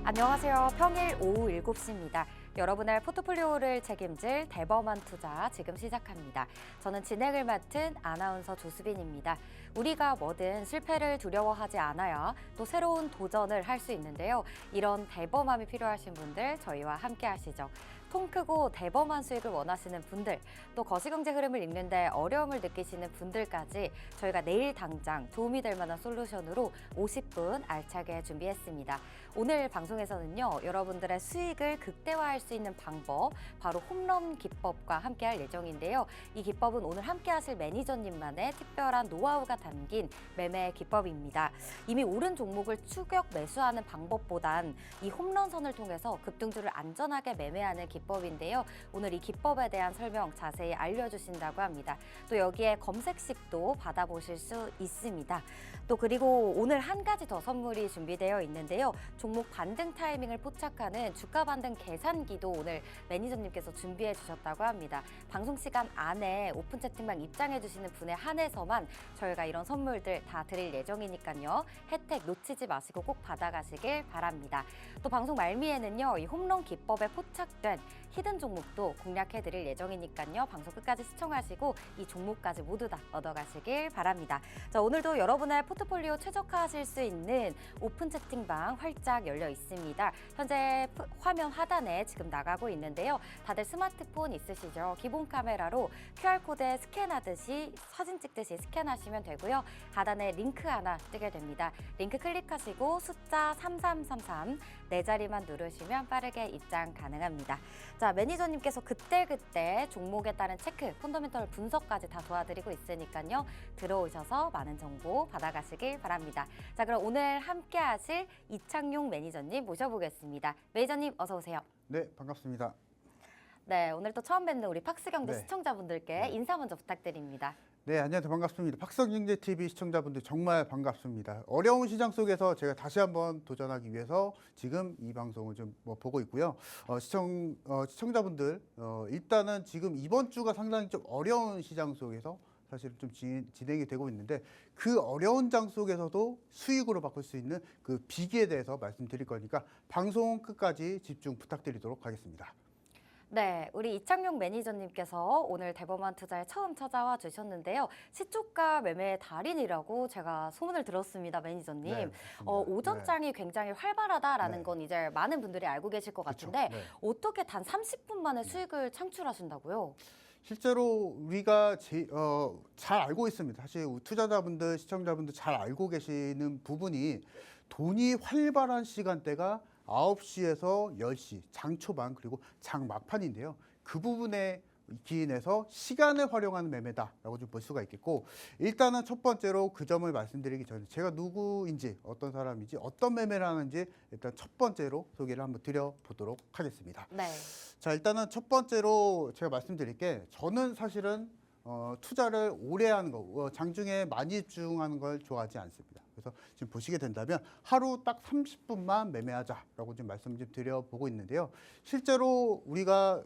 안녕하세요. 평일 오후 7시입니다. 여러분의 포트폴리오를 책임질 대범한 투자 지금 시작합니다. 저는 진행을 맡은 아나운서 조수빈입니다. 우리가 뭐든 실패를 두려워하지 않아야 또 새로운 도전을 할 수 있는데요. 이런 대범함이 필요하신 분들 저희와 함께 하시죠. 통 크고 대범한 수익을 원하시는 분들, 또 거시경제 흐름을 읽는데 어려움을 느끼시는 분들까지 저희가 내일 당장 도움이 될 만한 솔루션으로 50분 알차게 준비했습니다. 오늘 방송에서는요, 여러분들의 수익을 극대화할 수 있는 방법, 바로 홈런 기법과 함께할 예정인데요. 이 기법은 오늘 함께하실 매니저님만의 특별한 노하우가 담긴 매매 기법입니다. 이미 오른 종목을 추격 매수하는 방법보단 이 홈런선을 통해서 급등주를 안전하게 매매하는 기법인데요. 오늘 이 기법에 대한 설명 자세히 알려주신다고 합니다. 또 여기에 검색식도 받아보실 수 있습니다. 또 그리고 오늘 한 가지 더 선물이 준비되어 있는데요. 종목 반등 타이밍을 포착하는 주가 반등 계산기도 오늘 매니저님께서 준비해 주셨다고 합니다. 방송 시간 안에 오픈 채팅방 입장해 주시는 분에 한해서만 저희가 이런 선물들 다 드릴 예정이니까요. 혜택 놓치지 마시고 꼭 받아가시길 바랍니다. 또 방송 말미에는요, 이 홈런 기법에 포착된 히든 종목도 공략해 드릴 예정이니까요. 방송 끝까지 시청하시고 이 종목까지 모두 다 얻어가시길 바랍니다. 자, 오늘도 여러분의 포트폴리오 최적화하실 수 있는 오픈 채팅방 활짝 열려 있습니다. 현재 화면 하단에 지금 나가고 있는데요. 다들 스마트폰 있으시죠? 기본 카메라로 QR코드에 스캔하듯이 사진 찍듯이 스캔하시면 되고요. 하단에 링크 하나 뜨게 됩니다. 링크 클릭하시고 숫자 3333 네 자리만 누르시면 빠르게 입장 가능합니다. 자, 매니저님께서 그때그때 종목에 따른 체크, 펀더멘털 분석까지 다 도와드리고 있으니까요. 들어오셔서 많은 정보 받아가시길 바랍니다. 자, 그럼 오늘 함께 하실 이창용 매니저님 모셔보겠습니다. 매니저님 어서 오세요. 네, 반갑습니다. 네, 오늘 또 처음 뵙는 우리 팍스경제 네. 시청자분들께 인사 먼저 부탁드립니다. 네, 안녕하세요. 반갑습니다. 박성경제TV 시청자분들 정말 반갑습니다. 어려운 시장 속에서 제가 다시 한번 도전하기 위해서 지금 이 방송을 좀 보고 있고요. 시청자분들, 일단은 지금 이번 주가 상당히 좀 어려운 시장 속에서 사실 좀 진행이 되고 있는데 그 어려운 장 속에서도 수익으로 바꿀 수 있는 그 비기에 대해서 말씀드릴 거니까 방송 끝까지 집중 부탁드리도록 하겠습니다. 네, 우리 이창용 매니저님께서 오늘 대범한 투자에 처음 찾아와 주셨는데요. 시초가 매매의 달인이라고 제가 소문을 들었습니다, 매니저님. 네, 오전장이 굉장히 활발하다라는 네. 건 이제 많은 분들이 알고 계실 것 그쵸? 같은데 네. 어떻게 단 30분 만에 수익을 창출하신다고요? 실제로 우리가 잘 알고 있습니다. 사실 투자자분들, 시청자분들 잘 알고 계시는 부분이 돈이 활발한 시간대가 9시에서 10시, 장 초반 그리고 장 막판인데요. 그 부분에 기인해서 시간을 활용하는 매매다라고 좀 볼 수가 있겠고, 일단은 첫 번째로 그 점을 말씀드리기 전에 제가 누구인지, 어떤 사람인지, 어떤 매매를 하는지 일단 첫 번째로 소개를 한번 드려보도록 하겠습니다. 네. 자, 일단은 첫 번째로 제가 말씀드릴 게, 저는 사실은 투자를 오래 하는 거, 장중에 많이 집중하는 걸 좋아하지 않습니다. 그래서 지금 보시게 된다면 하루 딱 30분만 매매하자라고 좀 말씀 좀 드려보고 있는데요. 실제로 우리가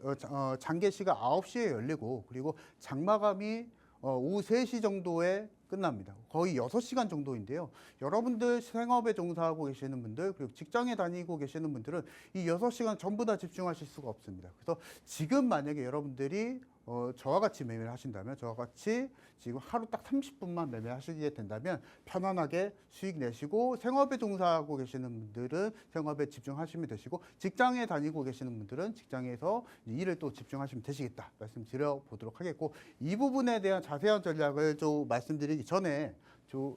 장개시가 9시에 열리고 그리고 장마감이 오후 3시 정도에 끝납니다. 거의 6시간 정도인데요. 여러분들 생업에 종사하고 계시는 분들, 그리고 직장에 다니고 계시는 분들은 이 6시간 전부 다 집중하실 수가 없습니다. 그래서 지금 만약에 여러분들이 저와 같이 매매를 하신다면, 저와 같이 지금 하루 딱 30분만 매매하시게 된다면 편안하게 수익 내시고, 생업에 종사하고 계시는 분들은 생업에 집중하시면 되시고, 직장에 다니고 계시는 분들은 직장에서 일을 또 집중하시면 되시겠다 말씀드려보도록 하겠고, 이 부분에 대한 자세한 전략을 좀 말씀드리기 전에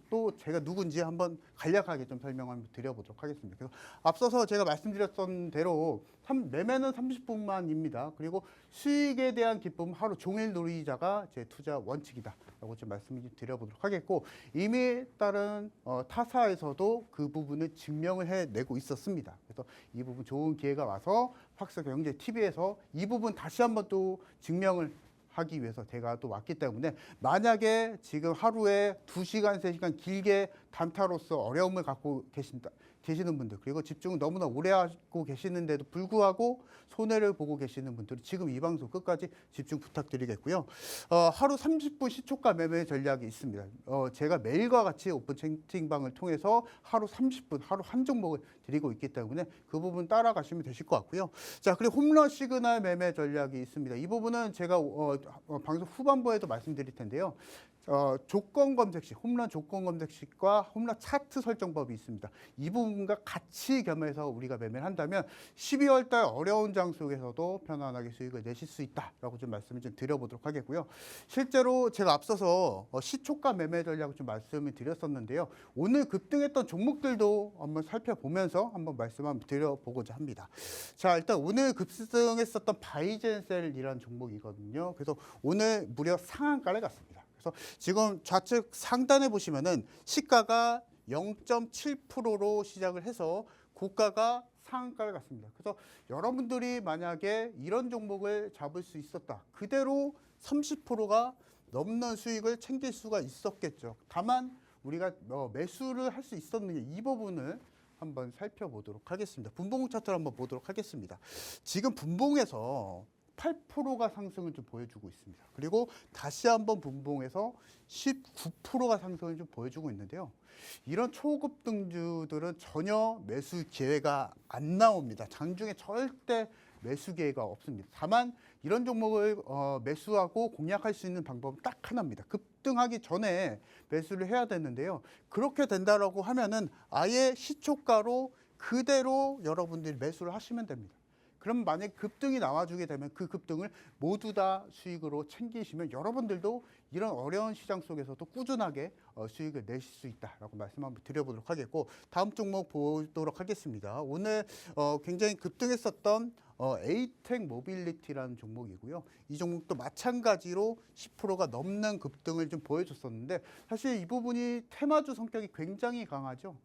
또 제가 누군지 한번 간략하게 좀 설명을 드려보도록 하겠습니다. 그래서 앞서서 제가 말씀드렸던 대로 매매는 30분만입니다. 그리고 수익에 대한 기쁨 하루 종일 누리자가 제 투자 원칙이다라고 좀 말씀을 드려보도록 하겠고, 이미 따른 타사에서도 그 부분을 증명을 해내고 있었습니다. 그래서 이 부분 좋은 기회가 와서 팍스경제TV에서 이 부분 다시 한번 또 증명을 하기 위해서 제가 또 왔기 때문에, 만약에 지금 하루에 2시간, 3시간 길게 단타로서 어려움을 갖고 계시는 분들, 그리고 집중을 너무나 오래 하고 계시는데도 불구하고 손해를 보고 계시는 분들은 지금 이 방송 끝까지 집중 부탁드리겠고요. 하루 30분 시초가 매매 전략이 있습니다. 제가 매일과 같이 오픈 채팅방을 통해서 하루 30분, 하루 한 종목을 드리고 있기 때문에 그 부분 따라가시면 되실 것 같고요. 자, 그리고 홈런 시그널 매매 전략이 있습니다. 이 부분은 제가 방송 후반부에도 말씀드릴 텐데요. 조건 검색식, 홈런 조건 검색식과 홈런 차트 설정법이 있습니다. 이 부분과 같이 겸해서 우리가 매매를 한다면 12월 달 어려운 장 속에서도 편안하게 수익을 내실 수 있다라고 좀 말씀을 좀 드려보도록 하겠고요. 실제로 제가 앞서서 시초가 매매 전략을 좀 말씀을 드렸었는데요. 오늘 급등했던 종목들도 한번 살펴보면서 한번 말씀 한번 드려보고자 합니다. 자, 일단 오늘 급등했었던 바이젠셀이라는 종목이거든요. 그래서 오늘 무려 상한가를 갔습니다. 그래서 지금 좌측 상단에 보시면은 시가가 0.7%로 시작을 해서 고가가 상한가를 갔습니다. 그래서 여러분들이 만약에 이런 종목을 잡을 수 있었다. 그대로 30%가 넘는 수익을 챙길 수가 있었겠죠. 다만 우리가 매수를 할 수 있었느냐 이 부분을 한번 살펴보도록 하겠습니다. 분봉 차트를 한번 보도록 하겠습니다. 지금 분봉에서 8%가 상승을 좀 보여주고 있습니다. 그리고 다시 한번 분봉에서 19%가 상승을 좀 보여주고 있는데요. 이런 초급등주들은 전혀 매수 기회가 안 나옵니다. 장중에 절대 매수 기회가 없습니다. 다만 이런 종목을 매수하고 공략할 수 있는 방법은 딱 하나입니다. 급등하기 전에 매수를 해야 되는데요. 그렇게 된다라고 하면은 아예 시초가로 그대로 여러분들이 매수를 하시면 됩니다. 그럼 만약 급등이 나와주게 되면 그 급등을 모두 다 수익으로 챙기시면 여러분들도 이런 어려운 시장 속에서도 꾸준하게 수익을 내실 수 있다라고 말씀 한번 드려보도록 하겠고, 다음 종목 보도록 하겠습니다. 오늘 굉장히 급등했었던 에이텍 모빌리티라는 종목이고요. 이 종목도 마찬가지로 10%가 넘는 급등을 좀 보여줬었는데, 사실 이 부분이 테마주 성격이 굉장히 강하죠.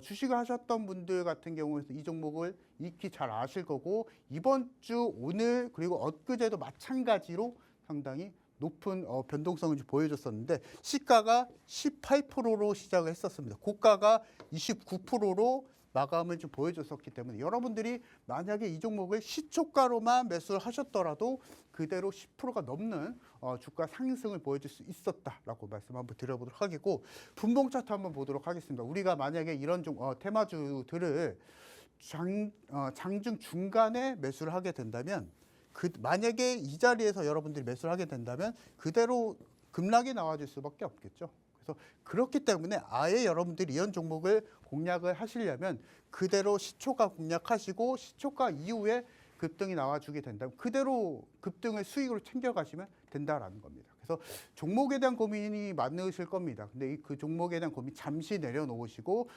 주식을 하셨던 분들 같은 경우에는 이 종목을 익히 잘 아실 거고, 이번 주 오늘 그리고 엊그제도 마찬가지로 상당히 높은 변동성을 좀 보여줬었는데, 시가가 18%로 시작을 했었습니다. 고가가 29%로 마감을 좀 보여줬었기 때문에 여러분들이 만약에 이 종목을 시초가로만 매수를 하셨더라도 그대로 10%가 넘는 주가 상승을 보여줄 수 있었다라고 말씀 한번 드려보도록 하겠고, 분봉 차트 한번 보도록 하겠습니다. 우리가 만약에 이런 테마주들을 장중 중간에 매수를 하게 된다면, 만약에 이 자리에서 여러분들이 매수를 하게 된다면 그대로 급락이 나와줄 수밖에 없겠죠. 그래서 그렇기 때문에 아예 여러분들이 이런 종목을 공략을 하시려면 그대로 시초가 공략하시고, 시초가 이후에 급등이 나와주게 된다면 그대로 급등을 수익으로 챙겨가시면 된다라는 겁니다. 그래서 종목에 대한 고민이 많으실 겁니다. 근데 그 종목에 대한 고민 잠시 내려놓으시고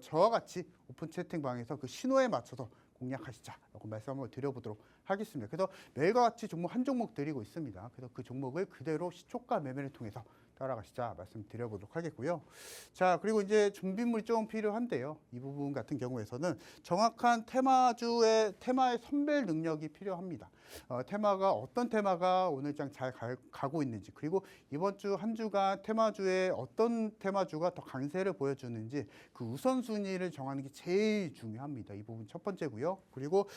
저와 같이 오픈 채팅방에서 그 신호에 맞춰서 공략하시자라고 말씀 한번 드려보도록 하겠습니다. 그래서 매일과 같이 종목 한 종목 드리고 있습니다. 그래서 그 종목을 그대로 시초가 매매를 통해서 따라가시자 말씀드려보도록 하겠고요. 자, 그리고 이제 준비물이 좀 필요한데요. 이 부분 같은 경우에서는 정확한 테마의 선별 능력이 필요합니다. 테마가 어떤 테마가 오늘장 잘 가고 있는지, 그리고 이번 주 한 주간 테마주에 어떤 테마주가 더 강세를 보여주는지 그 우선순위를 정하는 게 제일 중요합니다. 이 부분 첫 번째고요. 그리고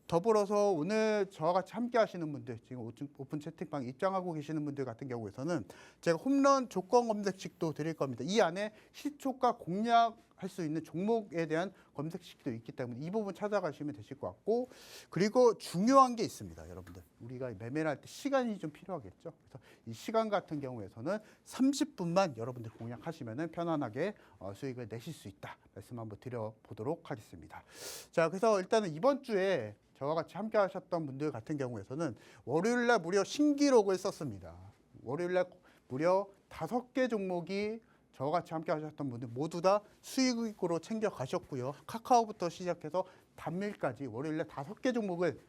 더불어서 오늘 저와 같이 함께 하시는 분들, 지금 오픈 채팅방 입장하고 계시는 분들 같은 경우에서는 제가 홈런 조건 검색식도 드릴 겁니다. 이 안에 시초가 공략할 수 있는 종목에 대한 검색식도 있기 때문에 이 부분 찾아가시면 되실 것 같고, 그리고 중요한 게 있습니다. 여러분들, 우리가 매매를 할 때 시간이 좀 필요하겠죠. 그래서 이 시간 같은 경우에서는 30분만 여러분들 공략하시면 편안하게 수익을 내실 수 있다 말씀 한번 드려보도록 하겠습니다. 자, 그래서 일단은 이번 주에 저와 같이 함께 하셨던 분들 같은 경우에서는 월요일날 무려 신기록을 썼습니다. 월요일날 무려 5개 종목이 저와 같이 함께 하셨던 분들 모두 다 수익으로 챙겨 가셨고요. 카카오부터 시작해서 단밀까지 월요일날 5개 종목을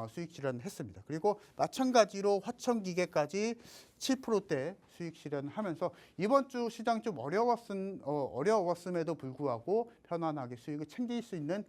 수익 실현했습니다. 그리고 마찬가지로 화천기계까지 7%대 수익 실현하면서 이번 주 시장 좀 어려웠음에도 불구하고 편안하게 수익을 챙길 수 있는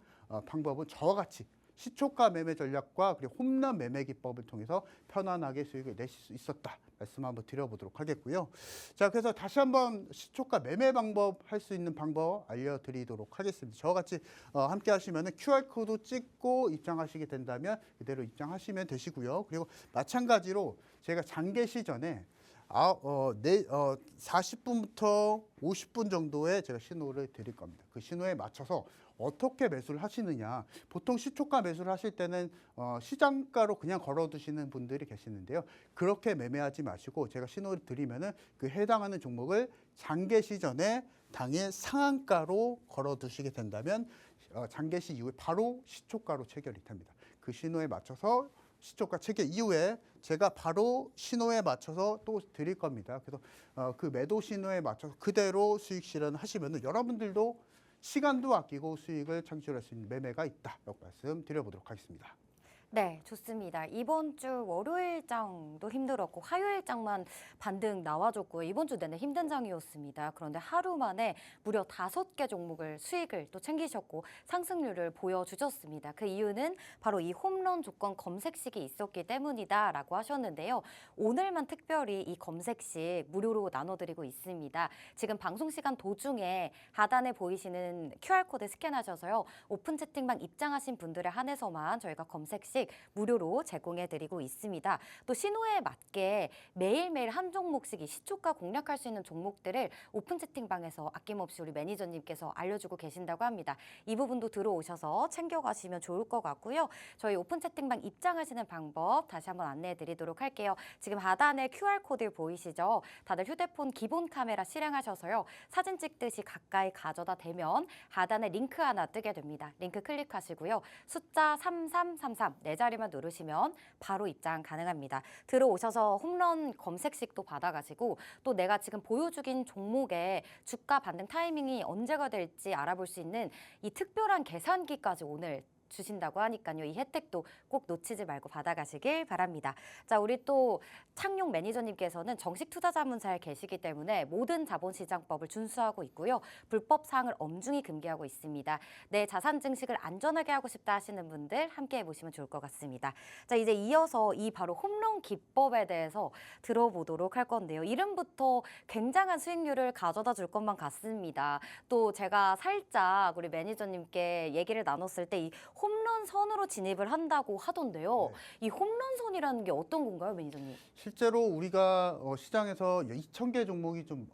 방법은 저와 같이 시초가 매매 전략과 그리고 홈런 매매 기법을 통해서 편안하게 수익을 내실 수 있었다. 말씀 한번 드려보도록 하겠고요. 자, 그래서 다시 한번 시초가 매매 방법 할 수 있는 방법 알려드리도록 하겠습니다. 저와 같이 함께 하시면은 QR코드 찍고 입장하시게 된다면 그대로 입장하시면 되시고요. 그리고 마찬가지로 제가 장계 시전에 40분부터 50분 정도에 제가 신호를 드릴 겁니다. 그 신호에 맞춰서 어떻게 매수를 하시느냐. 보통 시초가 매수를 하실 때는 시장가로 그냥 걸어두시는 분들이 계시는데요. 그렇게 매매하지 마시고 제가 신호를 드리면은 그 해당하는 종목을 장계 시전에 당일 상한가로 걸어두시게 된다면 장계 시 이후에 바로 시초가로 체결이 됩니다. 그 신호에 맞춰서 시초가 체결 이후에 제가 바로 신호에 맞춰서 또 드릴 겁니다. 그래서 그 매도 신호에 맞춰서 그대로 수익 실현하시면 여러분들도 시간도 아끼고 수익을 창출할 수 있는 매매가 있다라고 말씀드려보도록 하겠습니다. 네, 좋습니다. 이번 주 월요일장도 힘들었고 화요일장만 반등 나와줬고요. 이번 주 내내 힘든 장이었습니다. 그런데 하루 만에 무려 5개 종목을 수익을 또 챙기셨고 상승률을 보여주셨습니다. 그 이유는 바로 이 홈런 조건 검색식이 있었기 때문이다라고 하셨는데요. 오늘만 특별히 이 검색식 무료로 나눠드리고 있습니다. 지금 방송 시간 도중에 하단에 보이시는 QR코드 스캔하셔서요. 오픈 채팅방 입장하신 분들에 한해서만 저희가 검색식 무료로 제공해드리고 있습니다. 또 신호에 맞게 매일매일 한 종목씩 이 시초가 공략할 수 있는 종목들을 오픈 채팅방에서 아낌없이 우리 매니저님께서 알려주고 계신다고 합니다. 이 부분도 들어오셔서 챙겨가시면 좋을 것 같고요. 저희 오픈 채팅방 입장하시는 방법 다시 한번 안내해드리도록 할게요. 지금 하단에 QR코드 보이시죠? 다들 휴대폰 기본 카메라 실행하셔서요. 사진 찍듯이 가까이 가져다 대면 하단에 링크 하나 뜨게 됩니다. 링크 클릭하시고요. 숫자 3333 네 자리만 누르시면 바로 입장 가능합니다. 들어오셔서 홈런 검색식도 받아가시고 또 내가 지금 보유 중인 종목의 주가 반등 타이밍이 언제가 될지 알아볼 수 있는 이 특별한 계산기까지 오늘 주신다고 하니까요. 이 혜택도 꼭 놓치지 말고 받아가시길 바랍니다. 자, 우리 또 창용 매니저님께서는 정식 투자자문사에 계시기 때문에 모든 자본시장법을 준수하고 있고요. 불법 사항을 엄중히 금기하고 있습니다. 내 자산 증식을 안전하게 하고 싶다 하시는 분들 함께 해보시면 좋을 것 같습니다. 자, 이제 이어서 이 바로 홈런 기법에 대해서 들어보도록 할 건데요. 이름부터 굉장한 수익률을 가져다 줄 것만 같습니다. 또 제가 살짝 우리 매니저님께 얘기를 나눴을 때 이 홈런 선으로 진입을 한다고 하던데요. 네. 이 홈런 선이라는 게 어떤 건가요, 매니저님? 실제로 우리가 시장에서 2,000개 종목이 좀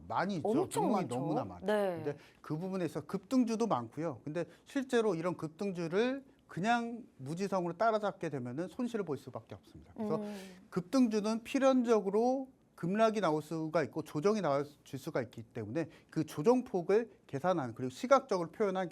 많이 있죠. 엄청 종목이 많죠. 너무나 많아요. 네. 근데 그 부분에서 급등주도 많고요. 근데 실제로 이런 급등주를 그냥 무지성으로 따라잡게 되면은 손실을 볼 수밖에 없습니다. 그래서 급등주는 필연적으로 급락이 나올 수가 있고 조정이 나올 수가 있기 때문에 그 조정폭을 계산한 그리고 시각적으로 표현한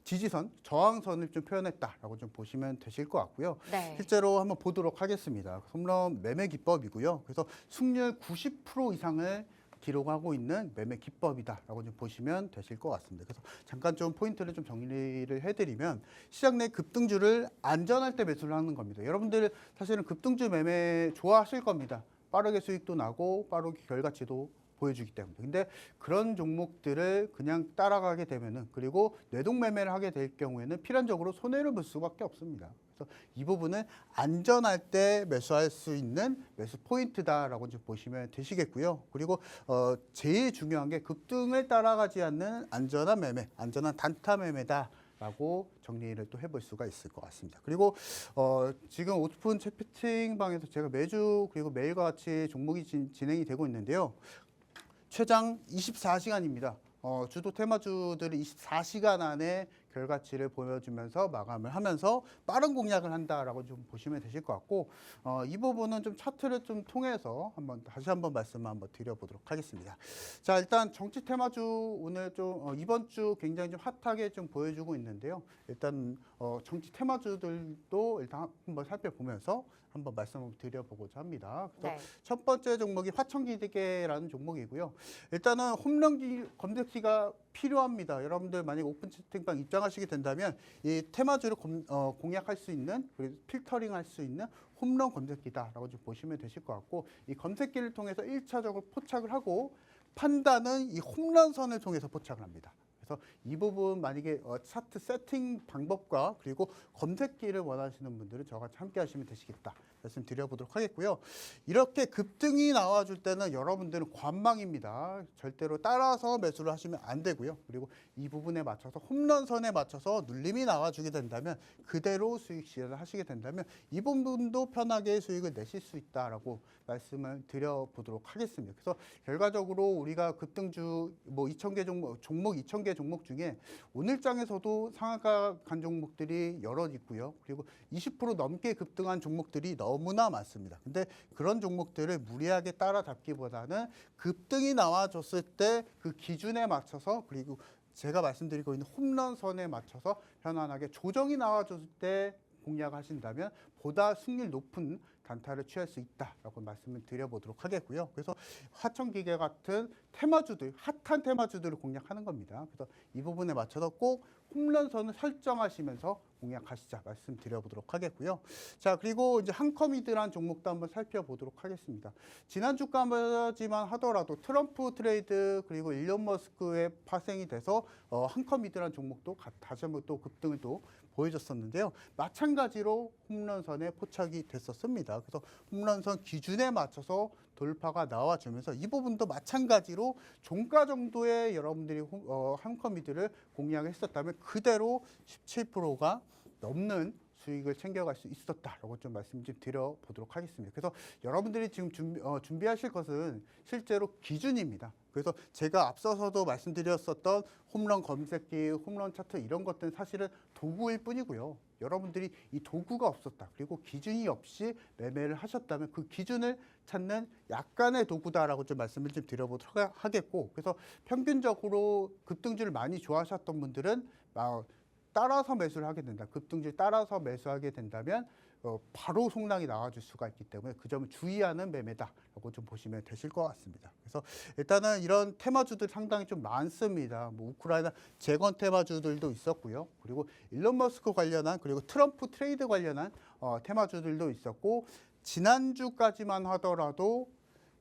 지지선, 저항선을 좀 표현했다라고 좀 보시면 되실 것 같고요. 네. 실제로 한번 보도록 하겠습니다. 홈런 매매 기법이고요. 그래서 승률 90% 이상을 기록하고 있는 매매 기법이다라고 좀 보시면 되실 것 같습니다. 그래서 잠깐 좀 포인트를 좀 정리를 해드리면 시장 내 급등주를 안전할 때 매수를 하는 겁니다. 여러분들 사실은 급등주 매매 좋아하실 겁니다. 빠르게 수익도 나고 빠르게 결과치도 보여주기 때문에. 근데 그런 종목들을 그냥 따라가게 되면은 그리고 뇌동 매매를 하게 될 경우에는 필연적으로 손해를 볼 수밖에 없습니다. 그래서 이 부분은 안전할 때 매수할 수 있는 매수 포인트다라고 좀 보시면 되시겠고요. 그리고 제일 중요한 게 급등을 따라가지 않는 안전한 매매, 안전한 단타 매매다. 라고 정리를 또 해볼 수가 있을 것 같습니다. 그리고 지금 오픈 채팅방에서 제가 매주 그리고 매일과 같이 종목이 진행이 되고 있는데요. 최장 24시간입니다. 주도 테마주들이 24시간 안에 결과치를 보여주면서 마감을 하면서 빠른 공략을 한다라고 좀 보시면 되실 것 같고 이 부분은 좀 차트를 좀 통해서 다시 한번 말씀 한번 드려보도록 하겠습니다. 자, 일단 정치 테마주 오늘 좀 이번 주 굉장히 좀 핫하게 좀 보여주고 있는데요. 일단 정치 테마주들도 일단 한번 살펴보면서 한번 말씀을 드려보고자 합니다. 그래서 네. 첫 번째 종목이 화천기계라는 종목이고요. 일단은 홈런 검색기가 필요합니다. 여러분들 만약 오픈 채팅방 입장하시게 된다면 이 테마주를 공략할 수 있는 그리고 필터링할 수 있는 홈런 검색기다라고 좀 보시면 되실 것 같고 이 검색기를 통해서 1차적으로 포착을 하고 판단은 이 홈런선을 통해서 포착을 합니다. 그래서 이 부분 만약에 차트 세팅 방법과 그리고 검색기를 원하시는 분들은 저와 같이 함께 하시면 되시겠다 말씀드려보도록 하겠고요. 이렇게 급등이 나와줄 때는 여러분들은 관망입니다. 절대로 따라서 매수를 하시면 안 되고요. 그리고 이 부분에 맞춰서 홈런선에 맞춰서 눌림이 나와주게 된다면 그대로 수익 실현을 하시게 된다면 이 부분도 편하게 수익을 내실 수 있다라고 말씀을 드려보도록 하겠습니다. 그래서 결과적으로 우리가 급등주 뭐 2,000개 종목 2,000개 종목 중에 오늘 장에서도 상한가 간 종목들이 여러 있고요. 그리고 20% 넘게 급등한 종목들이 너무나 많습니다. 근데 그런 종목들을 무리하게 따라잡기보다는 급등이 나와줬을 때 그 기준에 맞춰서 그리고 제가 말씀드리고 있는 홈런선에 맞춰서 편안하게 조정이 나와줬을 때 공략하신다면 보다 승률 높은 단타를 취할 수 있다라고 말씀을 드려보도록 하겠고요. 그래서 하청기계 같은 테마주들, 핫한 테마주들을 공략하는 겁니다. 그래서 이 부분에 맞춰서 꼭 홈런선을 설정하시면서 공략하시자 말씀드려보도록 하겠고요. 자, 그리고 이제 한커미드란 종목도 한번 살펴보도록 하겠습니다. 지난 주까지만 하더라도 트럼프 트레이드 그리고 일론 머스크의 파생이 돼서 한커미드란 종목도 다시 한번 또 급등을 또 보여줬었는데요. 마찬가지로 홈런선에 포착이 됐었습니다. 그래서 홈런선 기준에 맞춰서 돌파가 나와주면서 이 부분도 마찬가지로 종가 정도의 여러분들이 한커미드를 공략했었다면 그대로 17%가 넘는 수익을 챙겨갈 수 있었다라고 좀 말씀 좀 드려보도록 하겠습니다. 그래서 여러분들이 지금 준비하실 것은 실제로 기준입니다. 그래서 제가 앞서서도 말씀드렸었던 홈런 검색기, 홈런 차트 이런 것들은 사실은 도구일 뿐이고요. 여러분들이 이 도구가 없었다. 그리고 기준이 없이 매매를 하셨다면 그 기준을 찾는 약간의 도구다라고 좀 말씀을 좀 드려보도록 하겠고, 그래서 평균적으로 급등주를 많이 좋아하셨던 분들은 따라서 매수를 하게 된다. 급등주를 따라서 매수하게 된다면 바로 속락이 나와줄 수가 있기 때문에 그 점을 주의하는 매매다라고 좀 보시면 되실 것 같습니다. 그래서 일단은 이런 테마주들 상당히 좀 많습니다. 뭐 우크라이나 재건 테마주들도 있었고요. 그리고 일론 머스크 관련한 그리고 트럼프 트레이드 관련한 테마주들도 있었고 지난주까지만 하더라도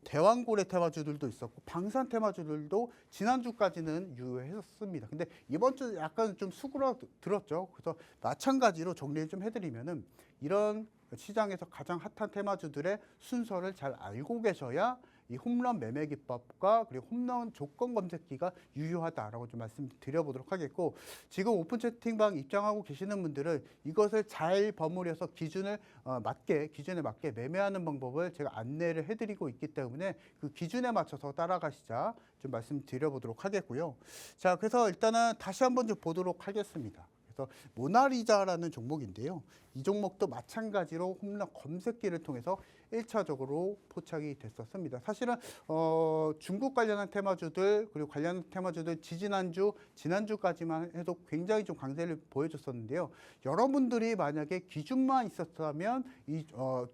대왕고래 테마주들도 있었고 방산 테마주들도 지난주까지는 유효했었습니다. 근데 이번 주 약간 좀 수그러들었죠. 그래서 마찬가지로 정리를 좀 해드리면은 이런 시장에서 가장 핫한 테마주들의 순서를 잘 알고 계셔야 이 홈런 매매 기법과 그리고 홈런 조건 검색기가 유효하다라고 좀 말씀드려보도록 하겠고, 지금 오픈 채팅방 입장하고 계시는 분들은 이것을 잘 버무려서 기준에 맞게 매매하는 방법을 제가 안내를 해드리고 있기 때문에 그 기준에 맞춰서 따라가시자 좀 말씀드려보도록 하겠고요. 자, 그래서 일단은 다시 한번 좀 보도록 하겠습니다. 그래서 모나리자라는 종목인데요. 이 종목도 마찬가지로 홈런 검색기를 통해서 1차적으로 포착이 됐었습니다. 사실은 중국 관련한 테마주들 그리고 관련 테마주들 지난주까지만 해도 굉장히 좀 강세를 보여줬었는데요. 여러분들이 만약에 기준만 있었다면 이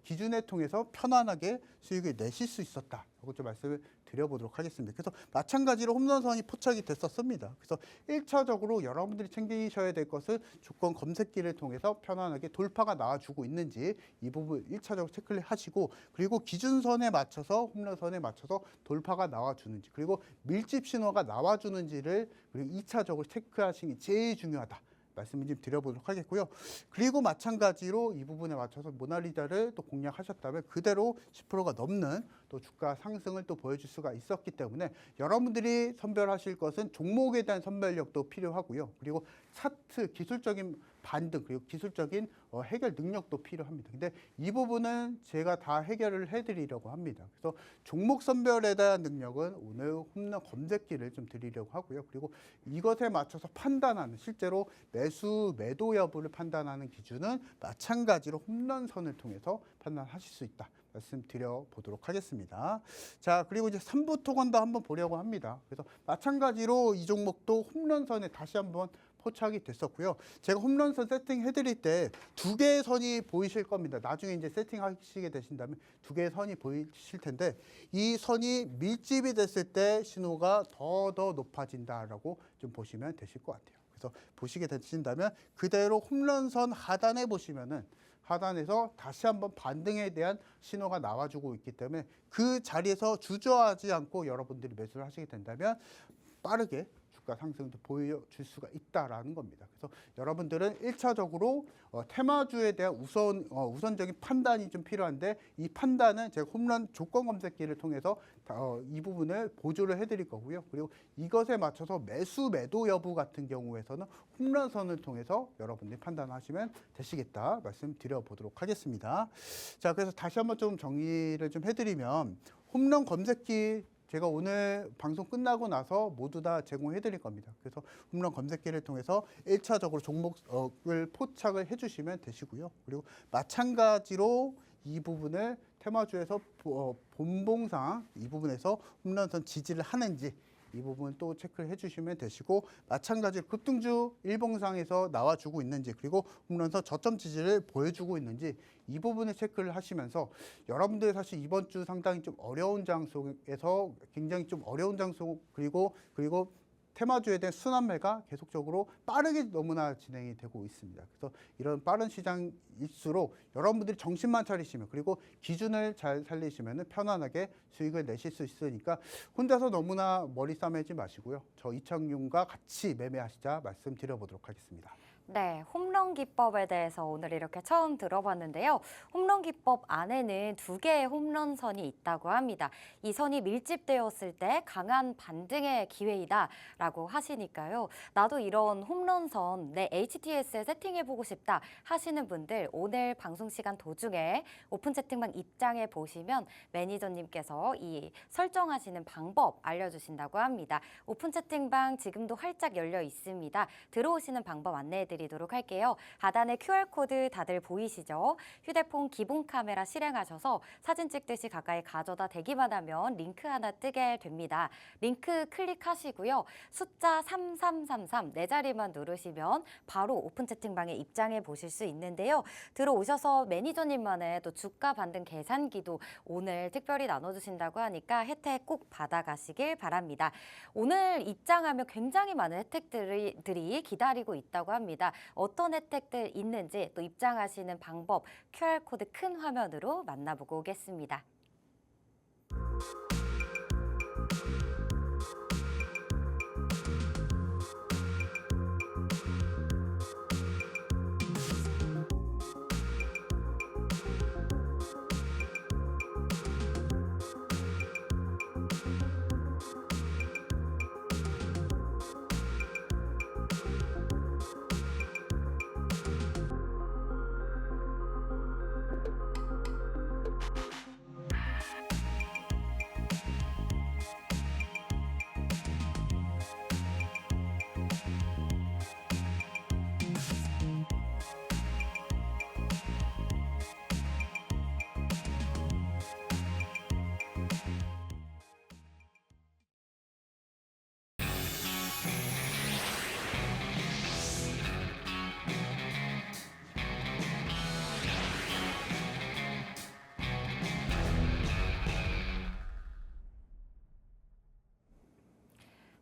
기준을 통해서 편안하게 수익을 내실 수 있었다라고 좀 말씀을 드려보도록 하겠습니다. 그래서 마찬가지로 홈런선이 포착이 됐었습니다. 그래서 1차적으로 여러분들이 챙기셔야 될 것은 조건 검색기를 통해서 편안하게 돌파가 나와주고 있는지 이 부분 1차적으로 체크를 하시고, 그리고 기준선에 맞춰서 홈런선에 맞춰서 돌파가 나와주는지 그리고 밀집 신호가 나와주는지를 그리고 2차적으로 체크하시는 게 제일 중요하다. 말씀을 좀 드려보도록 하겠고요. 그리고 마찬가지로 이 부분에 맞춰서 모나리자를 또 공략하셨다면 그대로 10%가 넘는 또 주가 상승을 또 보여줄 수가 있었기 때문에 여러분들이 선별하실 것은 종목에 대한 선별력도 필요하고요. 그리고 차트 기술적인 반등 그리고 기술적인 해결 능력도 필요합니다. 근데 이 부분은 제가 다 해결을 해드리려고 합니다. 그래서 종목 선별에 대한 능력은 오늘 홈런 검색기를 좀 드리려고 하고요. 그리고 이것에 맞춰서 판단하는 실제로 매수 매도 여부를 판단하는 기준은 마찬가지로 홈런선을 통해서 판단하실 수 있다. 말씀드려 보도록 하겠습니다. 자, 그리고 이제 3부 토건도 한번 보려고 합니다. 그래서 마찬가지로 이 종목도 홈런선에 다시 한번 포착이 됐었고요. 제가 홈런선 세팅해 드릴 때 두 개의 선이 보이실 겁니다. 나중에 이제 세팅하시게 되신다면 두 개의 선이 보이실 텐데 이 선이 밀집이 됐을 때 신호가 더 높아진다라고 좀 보시면 되실 것 같아요. 그래서 보시게 되신다면 그대로 홈런선 하단에 보시면은 하단에서 다시 한번 반등에 대한 신호가 나와주고 있기 때문에 그 자리에서 주저하지 않고 여러분들이 매수를 하시게 된다면 빠르게 주가 상승도 보여줄 수가 있다라는 겁니다. 그래서 여러분들은 1차적으로 테마주에 대한 우선적인 판단이 좀 필요한데 이 판단은 제가 홈런 조건 검색기를 통해서 이 부분을 보조를 해드릴 거고요. 그리고 이것에 맞춰서 매수 매도 여부 같은 경우에서는 홈런선을 통해서 여러분들이 판단하시면 되시겠다 말씀드려 보도록 하겠습니다. 자, 그래서 다시 한번 좀 정리를 좀 해드리면 홈런 검색기 제가 오늘 방송 끝나고 나서 모두 다 제공해 드릴 겁니다. 그래서 홈런 검색기를 통해서 1차적으로 종목을 포착을 해 주시면 되시고요. 그리고 마찬가지로 이 부분을 테마주에서 본봉상 이 부분에서 홈런선 지지를 하는지 이 부분 또 체크를 해주시면 되시고 마찬가지로 급등주 일봉상에서 나와주고 있는지 그리고 홈런선 저점 지지를 보여주고 있는지 이 부분을 체크를 하시면서 여러분들 사실 이번 주 상당히 좀 어려운 장소에서 굉장히 좀 어려운 장소 그리고 테마주에 대한 순환매가 계속적으로 빠르게 너무나 진행이 되고 있습니다. 그래서 이런 빠른 시장일수록 여러분들이 정신만 차리시면 그리고 기준을 잘 살리시면 편안하게 수익을 내실 수 있으니까 혼자서 너무나 머리 싸매지 마시고요. 저 이창용과 같이 매매하시자 말씀드려보도록 하겠습니다. 네, 홈런 기법에 대해서 오늘 이렇게 처음 들어봤는데요. 홈런 기법 안에는 2개의 홈런선이 있다고 합니다. 이 선이 밀집되었을 때 강한 반등의 기회이다라고 하시니까요. 나도 이런 홈런선 내 HTS에 세팅해보고 싶다 하시는 분들 오늘 방송 시간 도중에 오픈 채팅방 입장해 보시면 매니저님께서 이 설정하시는 방법 알려주신다고 합니다. 오픈 채팅방 지금도 활짝 열려 있습니다. 들어오시는 방법 안내해드립니다. 드리도록 할게요. 하단에 QR코드 다들 보이시죠? 휴대폰 기본 카메라 실행하셔서 사진 찍듯이 가까이 가져다 대기만 하면 링크 하나 뜨게 됩니다. 링크 클릭하시고요. 숫자 3333 네 자리만 누르시면 바로 오픈 채팅방에 입장해 보실 수 있는데요. 들어오셔서 매니저님만의 또 주가 반등 계산기도 오늘 특별히 나눠주신다고 하니까 혜택 꼭 받아가시길 바랍니다. 오늘 입장하면 굉장히 많은 혜택들이 기다리고 있다고 합니다. 어떤 혜택들 있는지 또 입장하시는 방법 QR코드 큰 화면으로 만나보고 오겠습니다.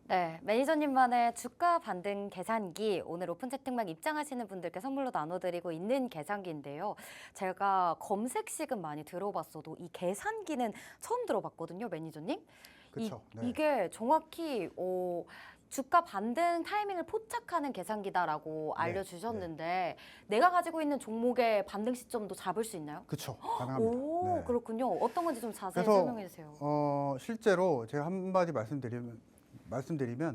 네, 매니저님만의 주가 반등 계산기 오늘 오픈 채팅방 입장하시는 분들께 선물로 나눠드리고 있는 계산기인데요. 제가 검색식은 많이 들어봤어도 이 계산기는 처음 들어봤거든요, 매니저님. 그렇죠. 네. 이게 정확히 주가 반등 타이밍을 포착하는 계산기다라고 알려주셨는데 내가 가지고 있는 종목의 반등 시점도 잡을 수 있나요? 그렇죠. 가능합니다. 오, 네. 그렇군요. 어떤 건지 좀 자세히 그래서 설명해 주세요. 실제로 제가 한마디 말씀드리면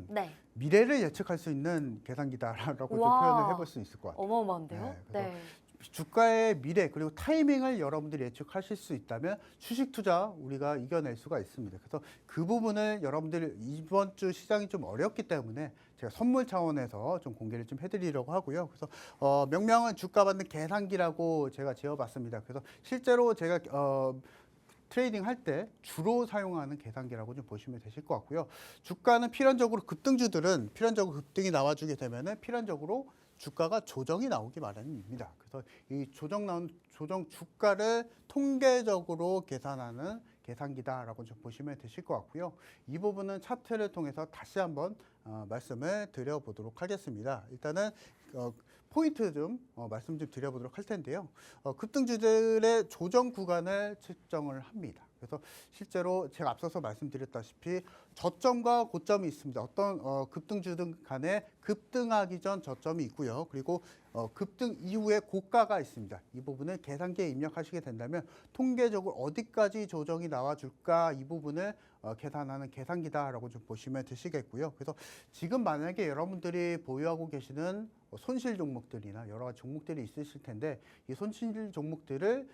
네. 미래를 예측할 수 있는 계산기다라고 좀 와. 표현을 해볼 수 있을 것 같아요. 어마어마한데요? 네, 그래서 네. 주가의 미래 그리고 타이밍을 여러분들이 예측하실 수 있다면 주식 투자 우리가 이겨낼 수가 있습니다. 그래서 그 부분을 여러분들이 이번 주 시장이 좀 어렵기 때문에 제가 선물 차원에서 좀 공개를 좀 해드리려고 하고요. 그래서 명명은 주가 받는 계산기라고 제가 지어봤습니다. 그래서 실제로 제가 트레이딩 할 때 주로 사용하는 계산기라고 좀 보시면 되실 것 같고요. 주가는 필연적으로 급등주들은 필연적으로 급등이 나와주게 되면은 필연적으로 주가가 조정이 나오기 마련입니다. 그래서 이 조정 주가를 통계적으로 계산하는 계산기다라고 좀 보시면 되실 것 같고요. 이 부분은 차트를 통해서 다시 한번 말씀을 드려보도록 하겠습니다. 일단은 포인트 좀 말씀 좀 드려보도록 할 텐데요. 급등주들의 조정 구간을 측정을 합니다. 그래서 실제로 제가 앞서서 말씀드렸다시피 저점과 고점이 있습니다. 어떤 급등주등 간에 급등하기 전 저점이 있고요. 그리고 급등 이후에 고가가 있습니다. 이 부분을 계산기에 입력하시게 된다면 통계적으로 어디까지 조정이 나와줄까 이 부분을 계산하는 계산기다라고 좀 보시면 되시겠고요. 그래서 지금 만약에 여러분들이 보유하고 계시는 손실 종목들이나 여러 가지 종목들이 있으실 텐데 이 손실 종목들을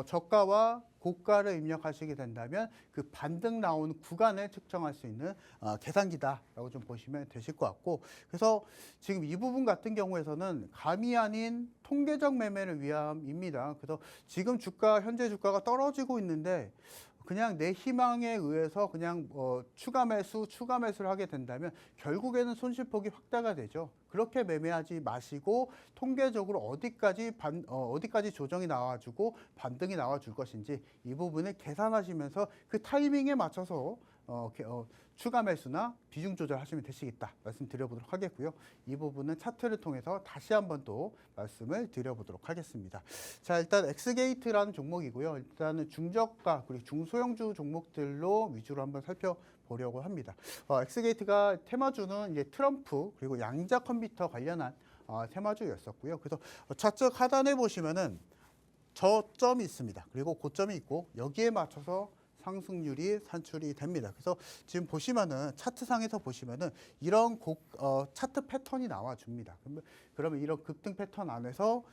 저가와 고가를 입력하시게 된다면 그 반등 나오는 구간을 측정할 수 있는 계산기다라고 좀 보시면 되실 것 같고, 그래서 지금 이 부분 같은 경우에서는 감이 아닌 통계적 매매를 위함입니다. 그래서 지금 현재 주가가 떨어지고 있는데 그냥 내 희망에 의해서 그냥 추가 매수를 하게 된다면 결국에는 손실폭이 확대가 되죠. 그렇게 매매하지 마시고 통계적으로 어디까지 조정이 나와주고 반등이 나와줄 것인지 이 부분을 계산하시면서 그 타이밍에 맞춰서 추가 매수나 비중 조절하시면 되시겠다 말씀드려보도록 하겠고요. 이 부분은 차트를 통해서 다시 한번 또 말씀을 드려보도록 하겠습니다. 자, 일단 엑스게이트라는 종목이고요. 일단은 중저가 그리고 중소형주 종목들로 위주로 한번 살펴보려고 합니다. 엑스게이트가 테마주는 이제 트럼프 그리고 양자 컴퓨터 관련한 테마주였었고요. 그래서 좌측 하단에 보시면은 저점이 있습니다. 그리고 고점이 있고 여기에 맞춰서 상승률이 산출이 됩니다. 그래서 지금 보시면은 차트상에서 보시면은 이런 차트 패턴이 나와줍니다. 그러면 이런 급등 패턴 안에서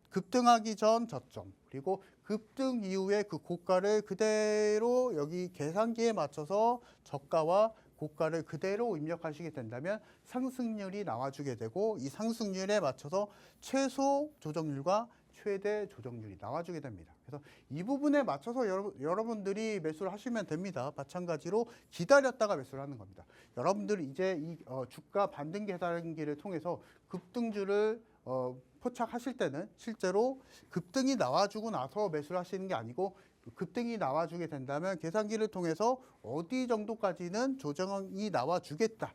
급등하기 전 저점 그리고 급등 이후에 그 고가를 그대로 여기 계산기에 맞춰서 저가와 고가를 그대로 입력하시게 된다면 상승률이 나와주게 되고 이 상승률에 맞춰서 최소 조정률과 최대 조정률이 나와주게 됩니다. 그래서 이 부분에 맞춰서 여러분들이 매수를 하시면 됩니다. 마찬가지로 기다렸다가 매수를 하는 겁니다. 여러분들이 이제 이 주가 반등 계산기를 통해서 급등주를 포착하실 때는 실제로 급등이 나와주고 나서 매수를 하시는 게 아니고 급등이 나와주게 된다면 계산기를 통해서 어디 정도까지는 조정이 나와주겠다.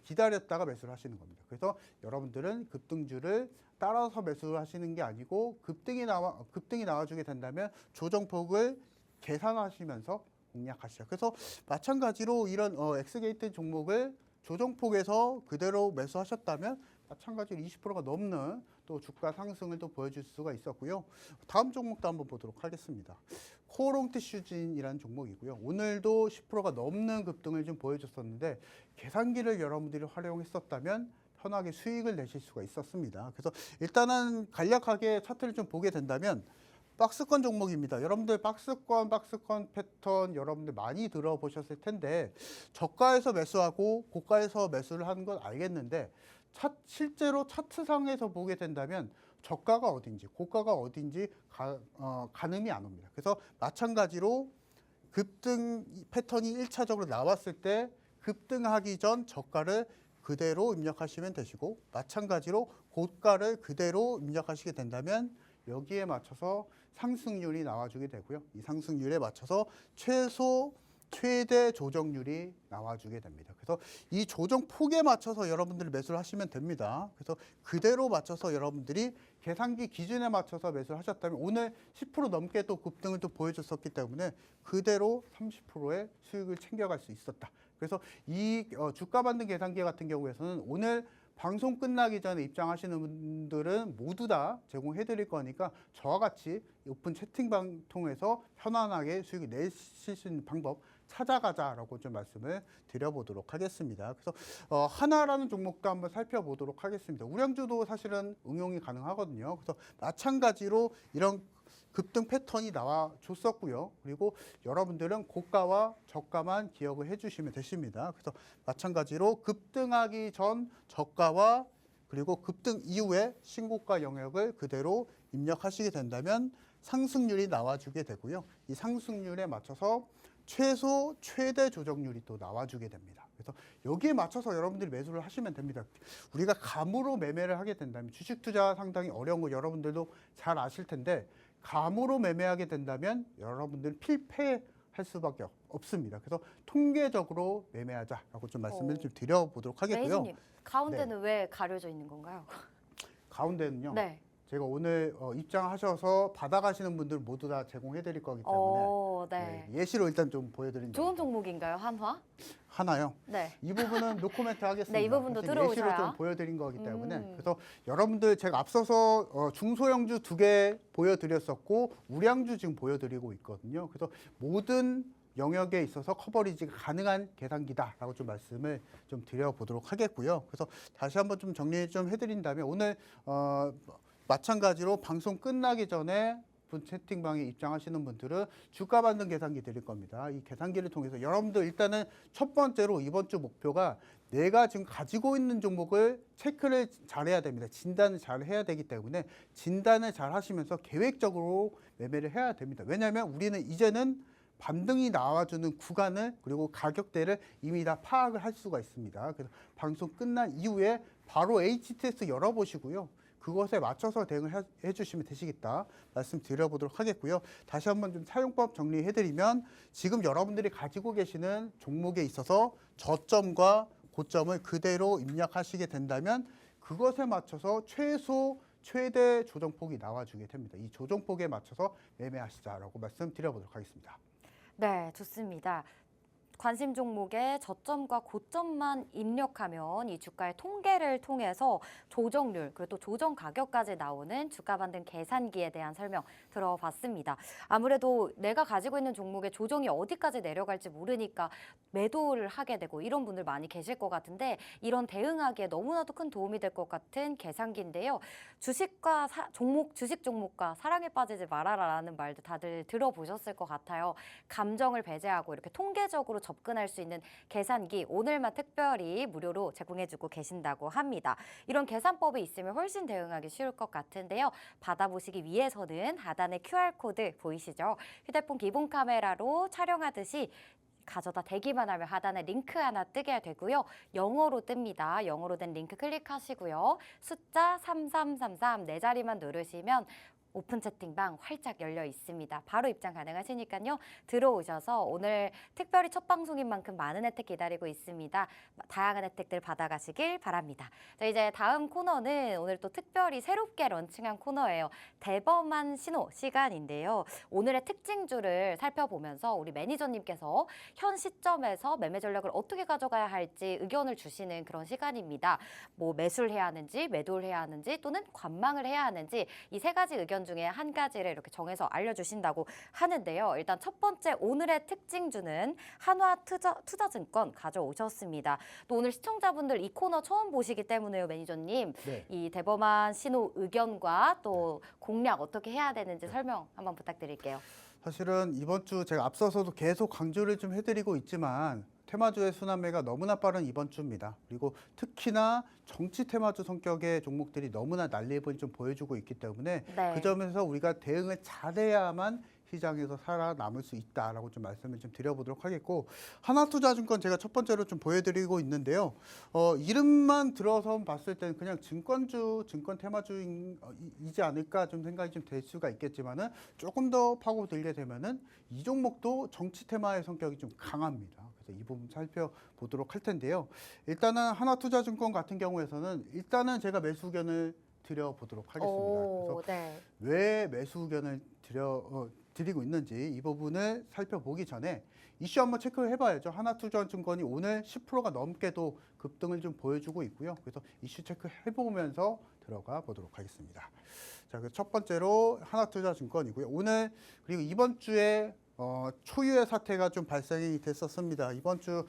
기다렸다가 매수를 하시는 겁니다. 그래서 여러분들은 급등주를 따라서 매수를 하시는 게 아니고 급등이 나와주게 된다면 조정폭을 계산하시면서 공략하시죠. 그래서 마찬가지로 이런 엑스게이트 종목을 조정폭에서 그대로 매수하셨다면 마찬가지로 20%가 넘는 또 주가 상승을 또 보여줄 수가 있었고요. 다음 종목도 한번 보도록 하겠습니다. 코롱티슈진이라는 종목이고요. 오늘도 10%가 넘는 급등을 좀 보여줬었는데 계산기를 여러분들이 활용했었다면 편하게 수익을 내실 수가 있었습니다. 그래서 일단은 간략하게 차트를 좀 보게 된다면 박스권 종목입니다. 여러분들 박스권 패턴 여러분들 많이 들어보셨을 텐데 저가에서 매수하고 고가에서 매수를 하는 건 알겠는데 실제로 차트상에서 보게 된다면 저가가 어딘지 고가가 어딘지 가늠이 안 옵니다. 그래서 마찬가지로 급등 패턴이 1차적으로 나왔을 때 급등하기 전 저가를 그대로 입력하시면 되시고 마찬가지로 고가를 그대로 입력하시게 된다면 여기에 맞춰서 상승률이 나와주게 되고요. 이 상승률에 맞춰서 최대 조정률이 나와주게 됩니다. 그래서 이 조정 폭에 맞춰서 여러분들이 매수를 하시면 됩니다. 그래서 그대로 맞춰서 여러분들이 계산기 기준에 맞춰서 매수를 하셨다면 오늘 10% 넘게 또 급등을 또 보여줬었기 때문에 그대로 30%의 수익을 챙겨갈 수 있었다. 그래서 이 주가 반등 계산기 같은 경우에서는 오늘 방송 끝나기 전에 입장하시는 분들은 모두 다 제공해 드릴 거니까 저와 같이 오픈 채팅방 통해서 편안하게 수익을 내실 수 있는 방법 찾아가자라고 좀 말씀을 드려보도록 하겠습니다. 그래서 하나라는 종목도 한번 살펴보도록 하겠습니다. 우량주도 사실은 응용이 가능하거든요. 그래서 마찬가지로 이런 급등 패턴이 나와줬었고요. 그리고 여러분들은 고가와 저가만 기억을 해주시면 되십니다. 그래서 마찬가지로 급등하기 전 저가와 그리고 급등 이후에 신고가 영역을 그대로 입력하시게 된다면 상승률이 나와주게 되고요. 이 상승률에 맞춰서 최대 조정률이 또 나와주게 됩니다. 그래서 여기에 맞춰서 여러분들이 매수를 하시면 됩니다. 우리가 감으로 매매를 하게 된다면 주식 투자 상당히 어려운 거 여러분들도 잘 아실 텐데 감으로 매매하게 된다면 여러분들은 필패할 수밖에 없습니다. 그래서 통계적으로 매매하자라고 좀 말씀을 좀 드려보도록 하겠고요. 매니저님, 가운데는 왜 가려져 있는 건가요? 가운데는요. 네. 제가 오늘 입장하셔서 받아가시는 분들 모두 다 제공해 드릴 거기 때문에 네. 예시로 일단 좀 보여드린 좋은 종목인가요, 한화? 하나요. 네. 이 부분은 노코멘트 하겠습니다. 네, 이 부분도 사실 들어오셔야. 예시로 좀 보여드린 거기 때문에 그래서 여러분들 제가 앞서서 중소형주 2개 보여드렸었고 우량주 지금 보여드리고 있거든요. 그래서 모든 영역에 있어서 커버리지가 가능한 계산기다라고 좀 말씀을 좀 드려보도록 하겠고요. 그래서 다시 한번 좀 정리 좀 해드린다면 오늘 마찬가지로 방송 끝나기 전에 채팅방에 입장하시는 분들은 주가 반등 계산기 드릴 겁니다. 이 계산기를 통해서 여러분들 일단은 첫 번째로 이번 주 목표가 내가 지금 가지고 있는 종목을 체크를 잘해야 됩니다. 진단을 잘 해야 되기 때문에 진단을 잘 하시면서 계획적으로 매매를 해야 됩니다. 왜냐하면 우리는 이제는 반등이 나와주는 구간을 그리고 가격대를 이미 다 파악을 할 수가 있습니다. 그래서 방송 끝난 이후에 바로 HTS 열어보시고요. 그것에 맞춰서 대응을 해주시면 되시겠다 말씀드려보도록 하겠고요. 다시 한번 좀 사용법 정리해드리면 지금 여러분들이 가지고 계시는 종목에 있어서 저점과 고점을 그대로 입력하시게 된다면 그것에 맞춰서 최대 조정폭이 나와주게 됩니다. 이 조정폭에 맞춰서 매매하시자라고 말씀드려보도록 하겠습니다. 네, 좋습니다. 관심 종목의 저점과 고점만 입력하면 이 주가의 통계를 통해서 조정률 그리고 또 조정 가격까지 나오는 주가 반등 계산기에 대한 설명 들어봤습니다. 아무래도 내가 가지고 있는 종목의 조정이 어디까지 내려갈지 모르니까 매도를 하게 되고 이런 분들 많이 계실 것 같은데 이런 대응하기에 너무나도 큰 도움이 될 것 같은 계산기인데요. 주식 종목과 사랑에 빠지지 말아라라는 말도 다들 들어보셨을 것 같아요. 감정을 배제하고 이렇게 통계적으로 접근할 수 있는 계산기 오늘만 특별히 무료로 제공해주고 계신다고 합니다. 이런 계산법이 있으면 훨씬 대응하기 쉬울 것 같은데요. 받아보시기 위해서는 하단에 QR코드 보이시죠? 휴대폰 기본 카메라로 촬영하듯이 가져다 대기만 하면 하단에 링크 하나 뜨게 되고요. 영어로 뜹니다. 영어로 된 링크 클릭하시고요. 숫자 3333 네 자리만 누르시면 오픈 채팅방 활짝 열려 있습니다. 바로 입장 가능하시니까요. 들어오셔서 오늘 특별히 첫 방송인 만큼 많은 혜택 기다리고 있습니다. 다양한 혜택들 받아가시길 바랍니다. 자, 이제 다음 코너는 오늘 또 특별히 새롭게 런칭한 코너예요. 대범한 신호 시간인데요. 오늘의 특징주를 살펴보면서 우리 매니저님께서 현 시점에서 매매 전략을 어떻게 가져가야 할지 의견을 주시는 그런 시간입니다. 뭐 매수를 해야 하는지 매도를 해야 하는지 또는 관망을 해야 하는지 이 세 가지 의견 중에 한 가지를 이렇게 정해서 알려주신다고 하는데요. 일단 첫 번째 오늘의 특징주는 한화투자증권 가져오셨습니다. 또 오늘 시청자분들 이 코너 처음 보시기 때문에요, 매니저님. 네. 이 대범한 신호 의견과 또 공략 어떻게 해야 되는지 설명 한번 부탁드릴게요. 사실은 이번 주 제가 앞서서도 계속 강조를 좀 해드리고 있지만 테마주의 순환매가 너무나 빠른 이번 주입니다. 그리고 특히나 정치 테마주 성격의 종목들이 너무나 난리를 좀 보여주고 있기 때문에 네. 그 점에서 우리가 대응을 잘해야만 시장에서 살아남을 수 있다라고 좀 말씀을 좀 드려보도록 하겠고 하나투자증권 제가 첫 번째로 좀 보여드리고 있는데요. 이름만 들어서 봤을 때는 그냥 증권 테마주이지 않을까 좀 생각이 좀 될 수가 있겠지만은 조금 더 파고들게 되면은 이 종목도 정치 테마의 성격이 좀 강합니다. 그래서 이 부분 살펴보도록 할 텐데요. 일단은 하나투자증권 같은 경우에서는 일단은 제가 매수 의견을 드려보도록 하겠습니다. 그래서 네. 왜 매수 의견을 드리고 있는지 이 부분을 살펴보기 전에 이슈 한번 체크해 봐야죠. 하나투자증권이 오늘 10%가 넘게도 급등을 좀 보여주고 있고요. 그래서 이슈 체크해 보면서 들어가 보도록 하겠습니다. 자, 그래서 첫 번째로 하나투자증권이고요. 오늘 그리고 이번 주에 초유의 사태가 좀 발생이 됐었습니다. 이번 주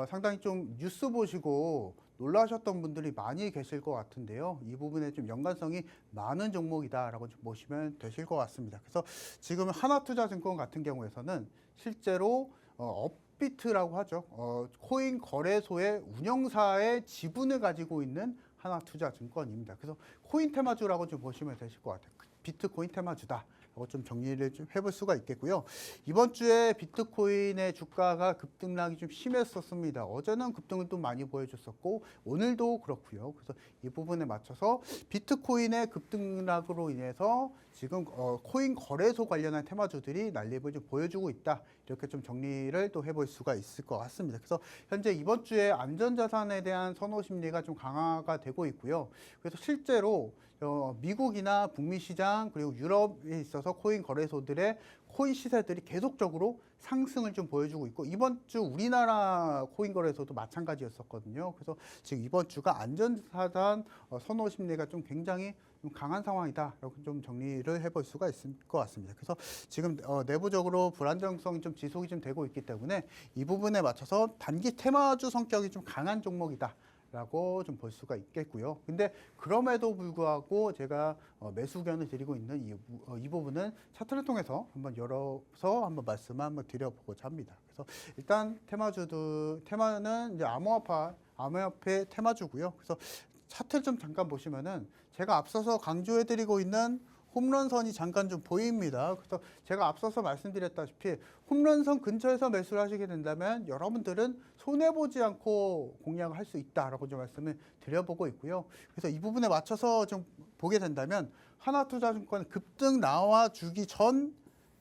상당히 좀 뉴스 보시고 놀라셨던 분들이 많이 계실 것 같은데요. 이 부분에 좀 연관성이 많은 종목이다라고 좀 보시면 되실 것 같습니다. 그래서 지금 하나투자증권 같은 경우에서는 실제로 업비트라고 하죠. 코인 거래소의 운영사의 지분을 가지고 있는 하나투자증권입니다. 그래서 코인 테마주라고 좀 보시면 되실 것 같아요. 비트코인 테마주다. 좀 정리를 좀 해볼 수가 있겠고요. 이번 주에 비트코인의 주가가 급등락이 좀 심했었습니다. 어제는 급등을 또 많이 보여줬었고 오늘도 그렇고요. 그래서 이 부분에 맞춰서 비트코인의 급등락으로 인해서 지금 코인 거래소 관련한 테마주들이 난립을 좀 보여주고 있다. 이렇게 좀 정리를 또 해볼 수가 있을 것 같습니다. 그래서 현재 이번 주에 안전자산에 대한 선호 심리가 좀 강화가 되고 있고요. 그래서 실제로 미국이나 북미 시장 그리고 유럽에 있어서 코인 거래소들의 코인 시세들이 계속적으로 상승을 좀 보여주고 있고 이번 주 우리나라 코인 거래소도 마찬가지였었거든요. 그래서 지금 이번 주가 안전자산 선호 심리가 좀 굉장히 좀 강한 상황이다. 이렇게 좀 정리를 해볼 수가 있을 것 같습니다. 그래서 지금 내부적으로 불안정성이 좀 지속이 좀 되고 있기 때문에 이 부분에 맞춰서 단기 테마주 성격이 좀 강한 종목이다. 라고 좀 볼 수가 있겠고요. 근데 그럼에도 불구하고 제가 매수 의견을 드리고 있는 이 부분은 차트를 통해서 한번 열어서 한번 말씀을 한번 드려보고자 합니다. 그래서 일단 테마는 이제 암호화폐 테마주고요. 그래서 차트를 좀 잠깐 보시면은 제가 앞서서 강조해드리고 있는 홈런선이 잠깐 좀 보입니다. 그래서 제가 앞서서 말씀드렸다시피 홈런선 근처에서 매수를 하시게 된다면 여러분들은 손해보지 않고 공략을 할 수 있다라고 좀 말씀을 드려보고 있고요. 그래서 이 부분에 맞춰서 좀 보게 된다면 하나투자증권 급등 나와주기 전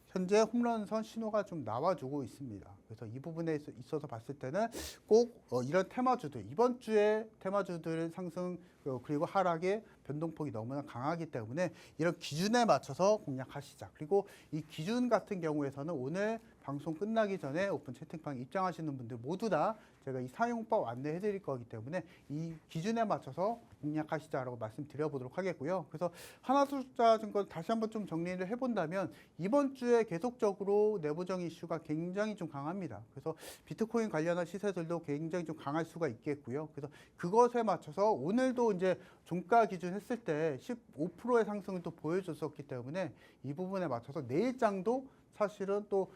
현재 홈런선 신호가 좀 나와주고 있습니다. 그래서 이 부분에 있어서 봤을 때는 꼭 이런 테마주들, 이번 주에 테마주들 상승 그리고 하락의 변동폭이 너무나 강하기 때문에 이런 기준에 맞춰서 공략하시자. 그리고 이 기준 같은 경우에서는 오늘 방송 끝나기 전에 오픈 채팅방에 입장하시는 분들 모두 다 제가 이 사용법 안내해 드릴 거기 때문에 이 기준에 맞춰서 공략하시자라고 말씀드려보도록 하겠고요. 그래서 하나투자증권 다시 한번 좀 정리를 해본다면 이번 주에 계속적으로 내부적인 이슈가 굉장히 좀 강합니다. 그래서 비트코인 관련한 시세들도 굉장히 좀 강할 수가 있겠고요. 그래서 그것에 맞춰서 오늘도 이제 종가 기준 했을 때 15%의 상승을 또 보여줬었기 때문에 이 부분에 맞춰서 내일장도 사실은 또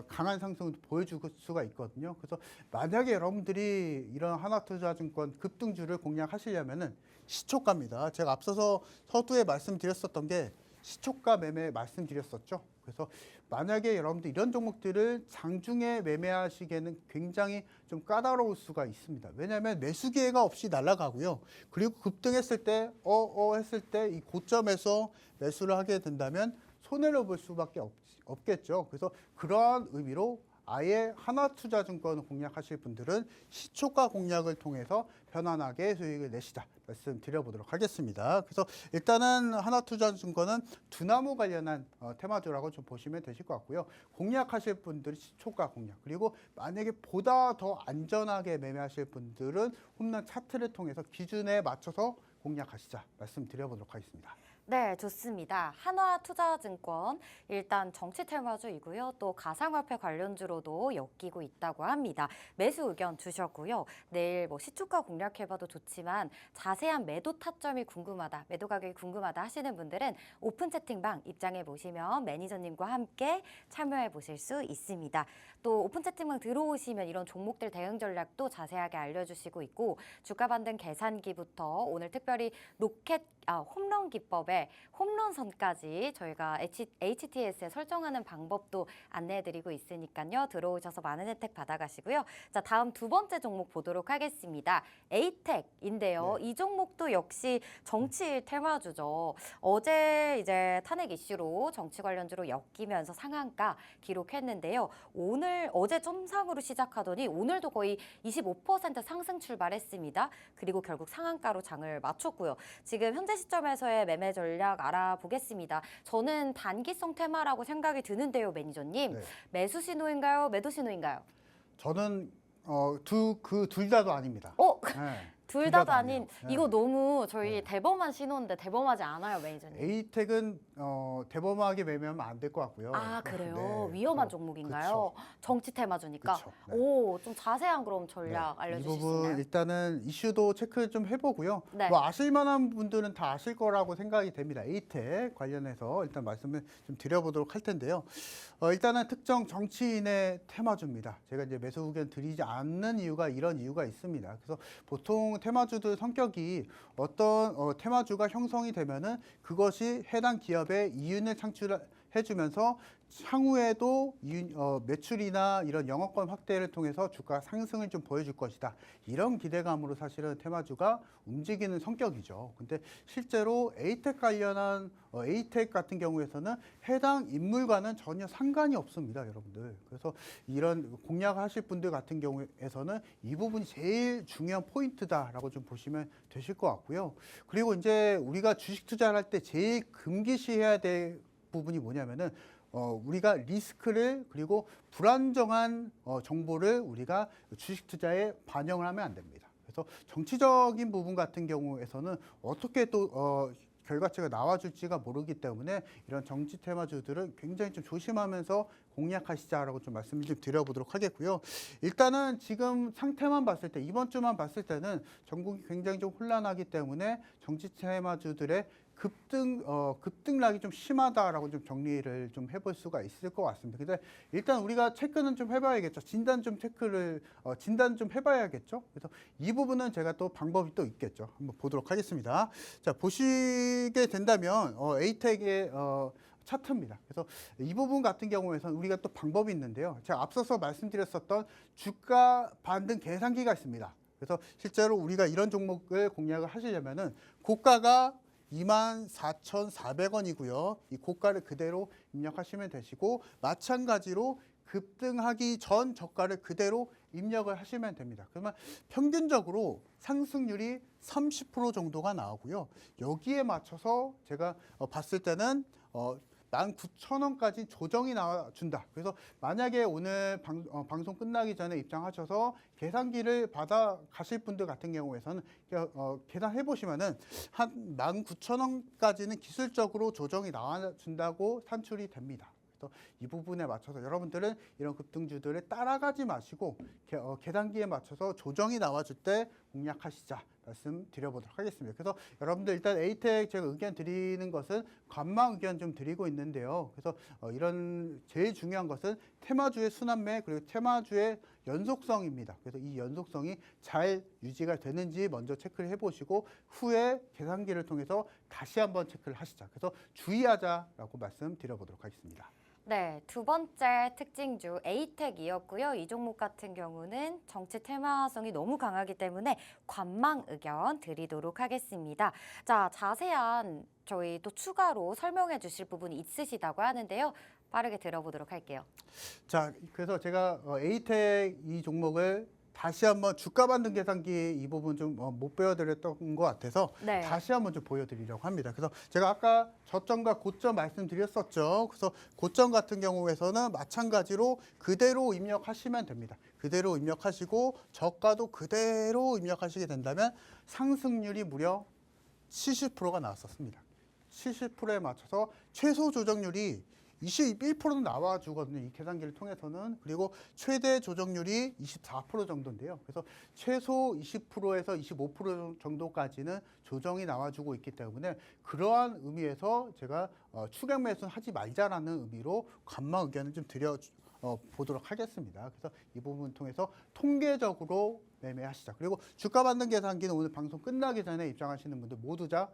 강한 상승을 보여줄 수가 있거든요. 그래서 만약에 여러분들이 이런 하나투자증권 급등주를 공략하시려면은 시초가입니다. 제가 앞서서 서두에 말씀드렸었던 게 시초가 매매 말씀드렸었죠. 그래서 만약에 여러분들 이런 종목들을 장중에 매매하시기에는 굉장히 좀 까다로울 수가 있습니다. 왜냐하면 매수 기회가 없이 날아가고요. 그리고 급등했을 때 했을 때 이 고점에서 매수를 하게 된다면 손해를 볼 수밖에 없겠죠. 그래서 그러한 의미로 아예 하나투자증권을 공략하실 분들은 시초가 공략을 통해서 편안하게 수익을 내시다 말씀드려보도록 하겠습니다. 그래서 일단은 하나투자증권은 두나무 관련한 테마주라고 좀 보시면 되실 것 같고요. 공략하실 분들이 시초가 공략 그리고 만약에 보다 더 안전하게 매매하실 분들은 홈런 차트를 통해서 기준에 맞춰서 공략하시자 말씀드려보도록 하겠습니다. 네, 좋습니다. 한화투자증권 일단 정치 테마주이고요. 또 가상화폐 관련주로도 엮이고 있다고 합니다. 매수 의견 주셨고요. 내일 뭐 시초가 공략해봐도 좋지만 자세한 매도 타점이 궁금하다, 매도 가격이 궁금하다 하시는 분들은 오픈 채팅방 입장해 보시면 매니저님과 함께 참여해 보실 수 있습니다. 또 오픈 채팅방 들어오시면 이런 종목들 대응 전략도 자세하게 알려주시고 있고 주가 반등 계산기부터 오늘 특별히 홈런 기법에 홈런선까지 저희가 HTS에 설정하는 방법도 안내해드리고 있으니까요. 들어오셔서 많은 혜택 받아가시고요. 자, 다음 두 번째 종목 보도록 하겠습니다. 에이텍인데요. 이 종목도 역시 정치 테마주죠. 어제 이제 탄핵 이슈로 정치 관련주로 엮이면서 상한가 기록했는데요. 어제 점상으로 시작하더니 오늘도 거의 25% 상승 출발했습니다. 그리고 결국 상한가로 장을 마쳤고요. 지금 현재 시점에서의 매매 전략 알아보겠습니다. 저는 단기성 테마라고 생각이 드는데요, 매니저님. 네. 매수 신호인가요? 매도 신호인가요? 저는 둘 다도 아닙니다. 네. 둘 다도 아니에요. 아닌 네. 이거 너무 저희 네. 대범한 신호인데 대범하지 않아요, 매니저님. 에이텍은 대범하게 매매하면 안 될 것 같고요. 아, 그래요? 네. 위험한 종목인가요? 정치 테마주니까. 그쵸. 네. 오, 좀 자세한 그럼 전략 이 알려주실 수 부분 있나요? 일단은 이슈도 체크 좀 해보고요. 네. 뭐 아실 만한 분들은 다 아실 거라고 생각이 됩니다. 에이텍 관련해서 일단 말씀을 좀 드려보도록 할 텐데요. 일단은 특정 정치인의 테마주입니다. 제가 이제 매수 의견 드리지 않는 이유가 이런 이유가 있습니다. 그래서 보통 테마주들 성격이 어떤 테마주가 형성이 되면은 그것이 해당 기업의 이윤을 창출해 해주면서 향후에도 매출이나 이런 영업권 확대를 통해서 주가 상승을 좀 보여줄 것이다. 이런 기대감으로 사실은 테마주가 움직이는 성격이죠. 근데 실제로 에이텍 관련한 에이텍 같은 경우에서는 해당 인물과는 전혀 상관이 없습니다, 여러분들. 그래서 이런 공략하실 분들 같은 경우에서는 이 부분이 제일 중요한 포인트다라고 좀 보시면 되실 것 같고요. 그리고 이제 우리가 주식 투자를 할 때 제일 금기시해야 될 부분이 뭐냐면은 우리가 리스크를 그리고 불안정한 정보를 우리가 주식 투자에 반영을 하면 안 됩니다. 그래서 정치적인 부분 같은 경우에서는 어떻게 또 결과치가 나와줄지가 모르기 때문에 이런 정치 테마주들은 굉장히 좀 조심하면서 공략하시자라고 좀 말씀을 좀 드려보도록 하겠고요. 일단은 지금 상태만 봤을 때 이번 주만 봤을 때는 전국이 굉장히 좀 혼란하기 때문에 정치 테마주들의 급등락이 좀 심하다라고 좀 정리를 좀 해볼 수가 있을 것 같습니다. 근데 일단 우리가 체크는 좀 해봐야겠죠. 진단 좀 해봐야겠죠. 그래서 이 부분은 제가 또 방법이 또 있겠죠. 한번 보도록 하겠습니다. 자, 보시게 된다면 에이텍의 차트입니다. 그래서 이 부분 같은 경우에는 우리가 또 방법이 있는데요. 제가 앞서서 말씀드렸었던 주가 반등 계산기가 있습니다. 그래서 실제로 우리가 이런 종목을 공략을 하시려면은 고가가 24,400원이고요. 이 고가를 그대로 입력하시면 되시고 마찬가지로 급등하기 전 저가를 그대로 입력을 하시면 됩니다. 그러면 평균적으로 상승률이 30% 정도가 나오고요. 여기에 맞춰서 제가 봤을 때는 19,000원까지 조정이 나와준다. 그래서 만약에 오늘 방송 끝나기 전에 입장하셔서 계산기를 받아 가실 분들 같은 경우에서는 계산해 보시면은 한 19,000원까지는 기술적으로 조정이 나와준다고 산출이 됩니다. 그래서 이 부분에 맞춰서 여러분들은 이런 급등주들을 따라가지 마시고 계산기에 맞춰서 조정이 나와줄 때 공략하시자 말씀드려보도록 하겠습니다. 그래서 여러분들 일단 에이텍 제가 의견 드리는 것은 관망 의견 좀 드리고 있는데요. 그래서 이런 제일 중요한 것은 테마주의 순환매 그리고 테마주의 연속성입니다. 그래서 이 연속성이 잘 유지가 되는지 먼저 체크를 해보시고 후에 계산기를 통해서 다시 한번 체크를 하시자. 그래서 주의하자라고 말씀드려보도록 하겠습니다. 네, 두 번째 특징주 에이텍이었고요. 이 종목 같은 경우는 정치 테마성이 너무 강하기 때문에 관망 의견 드리도록 하겠습니다. 자, 자세한 저희 또 추가로 설명해 주실 부분이 있으시다고 하는데요. 빠르게 들어보도록 할게요. 자, 그래서 제가 에이텍 이 종목을 다시 한번 주가 반등 계산기 이 부분 좀 못 보여드렸던 것 같아서 네. 다시 한번 좀 보여드리려고 합니다. 그래서 제가 아까 저점과 고점 말씀드렸었죠. 그래서 고점 같은 경우에서는 마찬가지로 그대로 입력하시면 됩니다. 그대로 입력하시고 저가도 그대로 입력하시게 된다면 상승률이 무려 70%가 나왔었습니다. 70%에 맞춰서 최소 조정률이 21%는 나와주거든요. 이 계산기를 통해서는. 그리고 최대 조정률이 24% 정도인데요. 그래서 최소 20%에서 25% 정도까지는 조정이 나와주고 있기 때문에 그러한 의미에서 제가 추격 매수는 하지 말자라는 의미로 관망 의견을 좀 보도록 하겠습니다. 그래서 이 부분 통해서 통계적으로 매매하시자. 그리고 주가 반등 계산기는 오늘 방송 끝나기 전에 입장하시는 분들 모두 다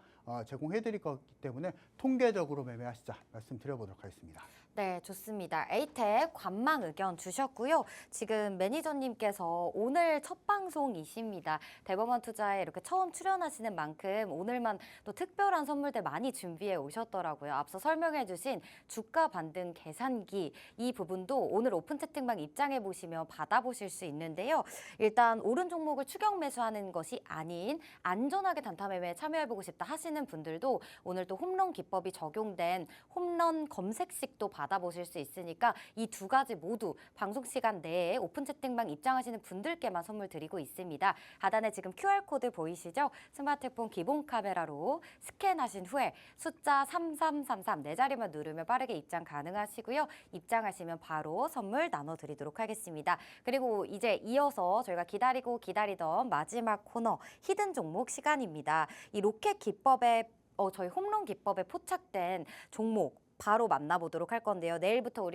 제공해 드릴 거기 때문에 통계적으로 매매하시자 말씀드려보도록 하겠습니다. 네, 좋습니다. 에이텍 관망 의견 주셨고요. 지금 매니저님께서 오늘 첫 방송이십니다. 대범한 투자에 이렇게 처음 출연하시는 만큼 오늘만 또 특별한 선물들 많이 준비해 오셨더라고요. 앞서 설명해 주신 주가 반등 계산기 이 부분도 오늘 오픈 채팅방 입장해 보시면 받아보실 수 있는데요. 일단 오른 종목을 추격 매수하는 것이 아닌 안전하게 단타 매매에 참여해보고 싶다 하시는 분들도 오늘 또 홈런 기법이 적용된 홈런 검색식도 받아보실 수 있으니까 이 두 가지 모두 방송 시간 내에 오픈 채팅방 입장하시는 분들께만 선물 드리고 있습니다. 하단에 지금 QR코드 보이시죠? 스마트폰 기본 카메라로 스캔하신 후에 숫자 3333 네 자리만 누르면 빠르게 입장 가능하시고요. 입장하시면 바로 선물 나눠드리도록 하겠습니다. 그리고 이제 이어서 저희가 기다리던 마지막 코너 히든 종목 시간입니다. 이 로켓 기법에 저희 홈런 기법에 포착된 종목 바로 만나보도록 할 건데요. 내일부터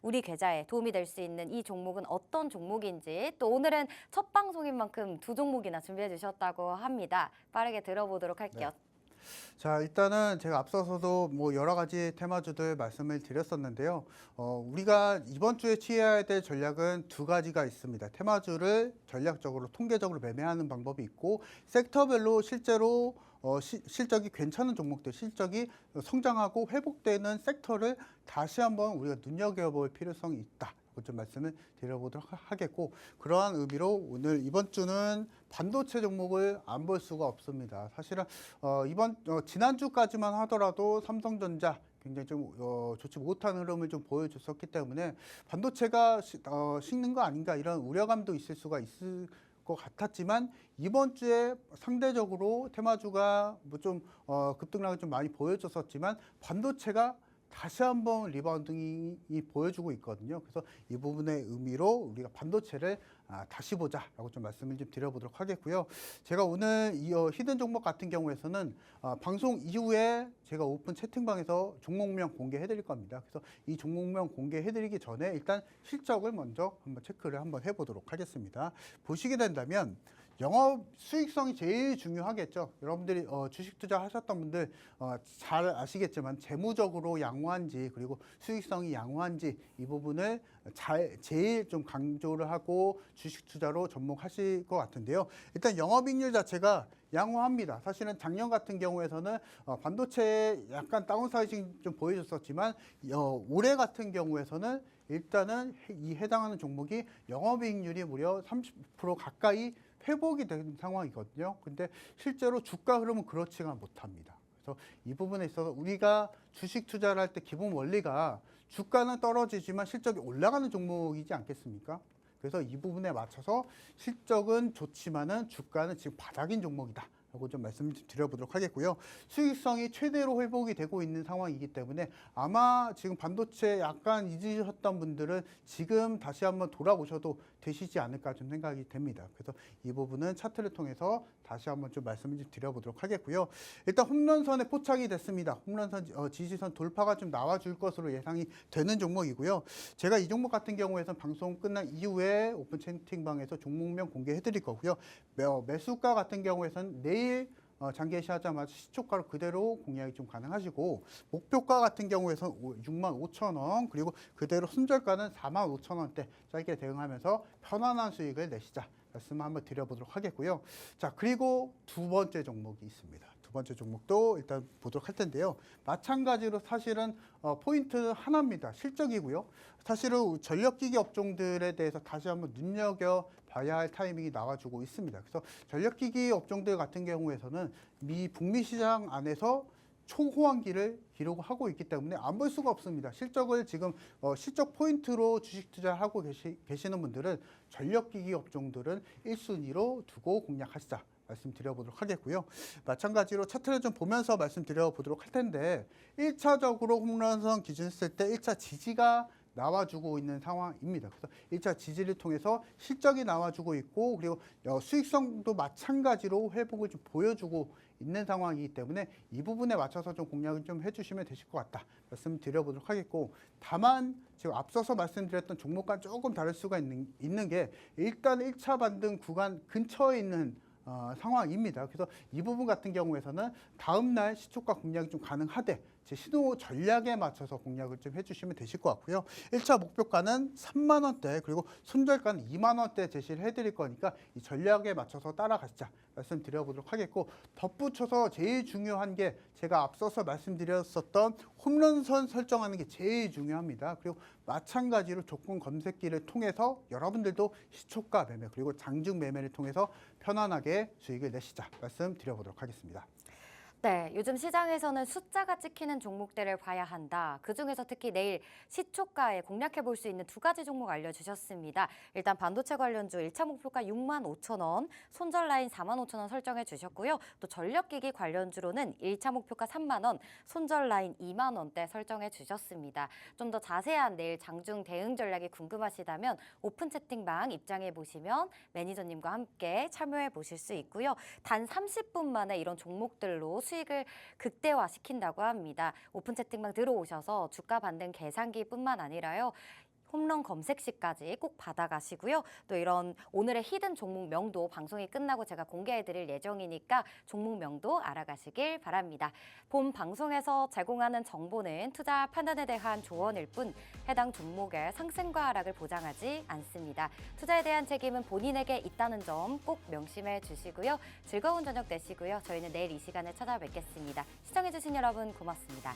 우리 계좌에 도움이 될 수 있는 이 종목은 어떤 종목인지 또 오늘은 첫 방송인 만큼 두 종목이나 준비해 주셨다고 합니다. 빠르게 들어보도록 할게요. 네. 자, 일단은 제가 앞서서도 뭐 여러 가지 테마주들 말씀을 드렸었는데요. 우리가 이번 주에 취해야 될 전략은 두 가지가 있습니다. 테마주를 전략적으로 통계적으로 매매하는 방법이 있고, 섹터별로 실제로 실적이 괜찮은 종목들, 실적이 성장하고 회복되는 섹터를 다시 한번 우리가 눈여겨볼 필요성이 있다. 좀 말씀을 드려보도록 하겠고, 그러한 의미로 오늘 이번 주는 반도체 종목을 안 볼 수가 없습니다. 사실은 지난주까지만 하더라도 삼성전자 굉장히 좀 좋지 못한 흐름을 좀 보여줬었기 때문에 반도체가 식는 거 아닌가 이런 우려감도 있을 수가 있을 것 같았지만, 이번 주에 상대적으로 테마주가 뭐 좀 급등락을 좀 많이 보여줬었지만 반도체가 다시 한번 리바운딩이 보여주고 있거든요. 그래서 이 부분의 의미로 우리가 반도체를 다시 보자라고 좀 말씀을 좀 드려보도록 하겠고요. 제가 오늘 이 히든 종목 같은 경우에서는 방송 이후에 제가 오픈 채팅방에서 종목명 공개해드릴 겁니다. 그래서 이 종목명 공개해드리기 전에 일단 실적을 먼저 한번 체크를 한번 해보도록 하겠습니다. 보시게 된다면 영업 수익성이 제일 중요하겠죠. 여러분들이 주식 투자 하셨던 분들 잘 아시겠지만 재무적으로 양호한지 그리고 수익성이 양호한지 이 부분을 제일 좀 강조를 하고 주식 투자로 접목하실 것 같은데요. 일단 영업이익률 자체가 양호합니다. 사실은 작년 같은 경우에서는 반도체에 약간 다운사이징 좀 보여줬었지만 올해 같은 경우에서는 일단은 이 해당하는 종목이 영업이익률이 무려 30% 가까이 회복이 된 상황이거든요. 근데 실제로 주가 흐름은 그렇지가 못합니다. 그래서 이 부분에 있어서 우리가 주식 투자를 할 때 기본 원리가 주가는 떨어지지만 실적이 올라가는 종목이지 않겠습니까? 그래서 이 부분에 맞춰서 실적은 좋지만은 주가는 지금 바닥인 종목이다. 라고 좀 말씀 드려보도록 하겠고요. 수익성이 최대로 회복이 되고 있는 상황이기 때문에 아마 지금 반도체 약간 잊으셨던 분들은 지금 다시 한번 돌아오셔도 되시지 않을까 좀 생각이 됩니다. 그래서 이 부분은 차트를 통해서 다시 한번 좀 말씀을 좀 드려보도록 하겠고요. 일단 홈런선에 포착이 됐습니다. 홈런선 지지선 돌파가 좀 나와줄 것으로 예상이 되는 종목이고요. 제가 이 종목 같은 경우에는 방송 끝난 이후에 오픈 채팅방에서 종목명 공개해드릴 거고요. 매수가 같은 경우에는 내일 장기 시하자마자 시초가로 그대로 공략이 좀 가능하시고, 목표가 같은 경우에는 65,000원, 그리고 그대로 손절가는 45,000원대 짧게 대응하면서 편안한 수익을 내시자 말씀 한번 드려보도록 하겠고요. 자, 그리고 두 번째 종목이 있습니다. 두 번째 종목도 일단 보도록 할 텐데요. 마찬가지로 사실은 포인트 하나입니다. 실적이고요. 사실은 전력기기 업종들에 대해서 다시 한번 눈여겨봐야 할 타이밍이 나와주고 있습니다. 그래서 전력기기 업종들 같은 경우에서는 북미 시장 안에서 초호황기를 기록하고 있기 때문에 안 볼 수가 없습니다. 실적을 지금 실적 포인트로 주식 투자하고 계시는 분들은 전력기기 업종들은 1순위로 두고 공략하시자 말씀드려보도록 하겠고요. 마찬가지로 차트를 좀 보면서 말씀드려보도록 할 텐데, 1차적으로 홈런선 기준 했을 때 1차 지지가 나와주고 있는 상황입니다. 그래서 1차 지지를 통해서 실적이 나와주고 있고, 그리고 수익성도 마찬가지로 회복을 좀 보여주고 있는 상황이기 때문에 이 부분에 맞춰서 좀 공략을 좀 해주시면 되실 것 같다 말씀드려보도록 하겠고, 다만 지금 앞서서 말씀드렸던 종목과 조금 다를 수가 있는 게 일단 1차 반등 구간 근처에 있는 상황입니다. 그래서 이 부분 같은 경우에서는 다음날 시초가 공략이 좀 가능하되 제 신호 전략에 맞춰서 공략을 좀 해주시면 되실 것 같고요. 1차 목표가는 3만 원대, 그리고 손절가는 2만 원대 제시를 해드릴 거니까 이 전략에 맞춰서 따라가시자 말씀드려보도록 하겠고, 덧붙여서 제일 중요한 게 제가 앞서서 말씀드렸었던 홈런선 설정하는 게 제일 중요합니다. 그리고 마찬가지로 조건 검색기를 통해서 여러분들도 시초가 매매 그리고 장중 매매를 통해서 편안하게 수익을 내시자 말씀드려보도록 하겠습니다. 네, 요즘 시장에서는 숫자가 찍히는 종목들을 봐야 한다. 그중에서 특히 내일 시초가에 공략해 볼 수 있는 두 가지 종목 알려주셨습니다. 일단 반도체 관련주 1차 목표가 65,000원, 손절 라인 45,000원 설정해 주셨고요. 또 전력기기 관련주로는 1차 목표가 3만 원, 손절 라인 2만 원대 설정해 주셨습니다. 좀 더 자세한 내일 장중 대응 전략이 궁금하시다면 오픈 채팅방 입장해 보시면 매니저님과 함께 참여해 보실 수 있고요. 단 30분 만에 이런 종목들로 수익을 극대화시킨다고 합니다. 오픈 채팅방 들어오셔서 주가 반등 계산기뿐만 아니라요. 홈런 검색 시까지 꼭 받아가시고요. 또 이런 오늘의 히든 종목명도 방송이 끝나고 제가 공개해드릴 예정이니까 종목명도 알아가시길 바랍니다. 본 방송에서 제공하는 정보는 투자 판단에 대한 조언일 뿐 해당 종목의 상승과 하락을 보장하지 않습니다. 투자에 대한 책임은 본인에게 있다는 점 꼭 명심해 주시고요. 즐거운 저녁 되시고요. 저희는 내일 이 시간에 찾아뵙겠습니다. 시청해주신 여러분 고맙습니다.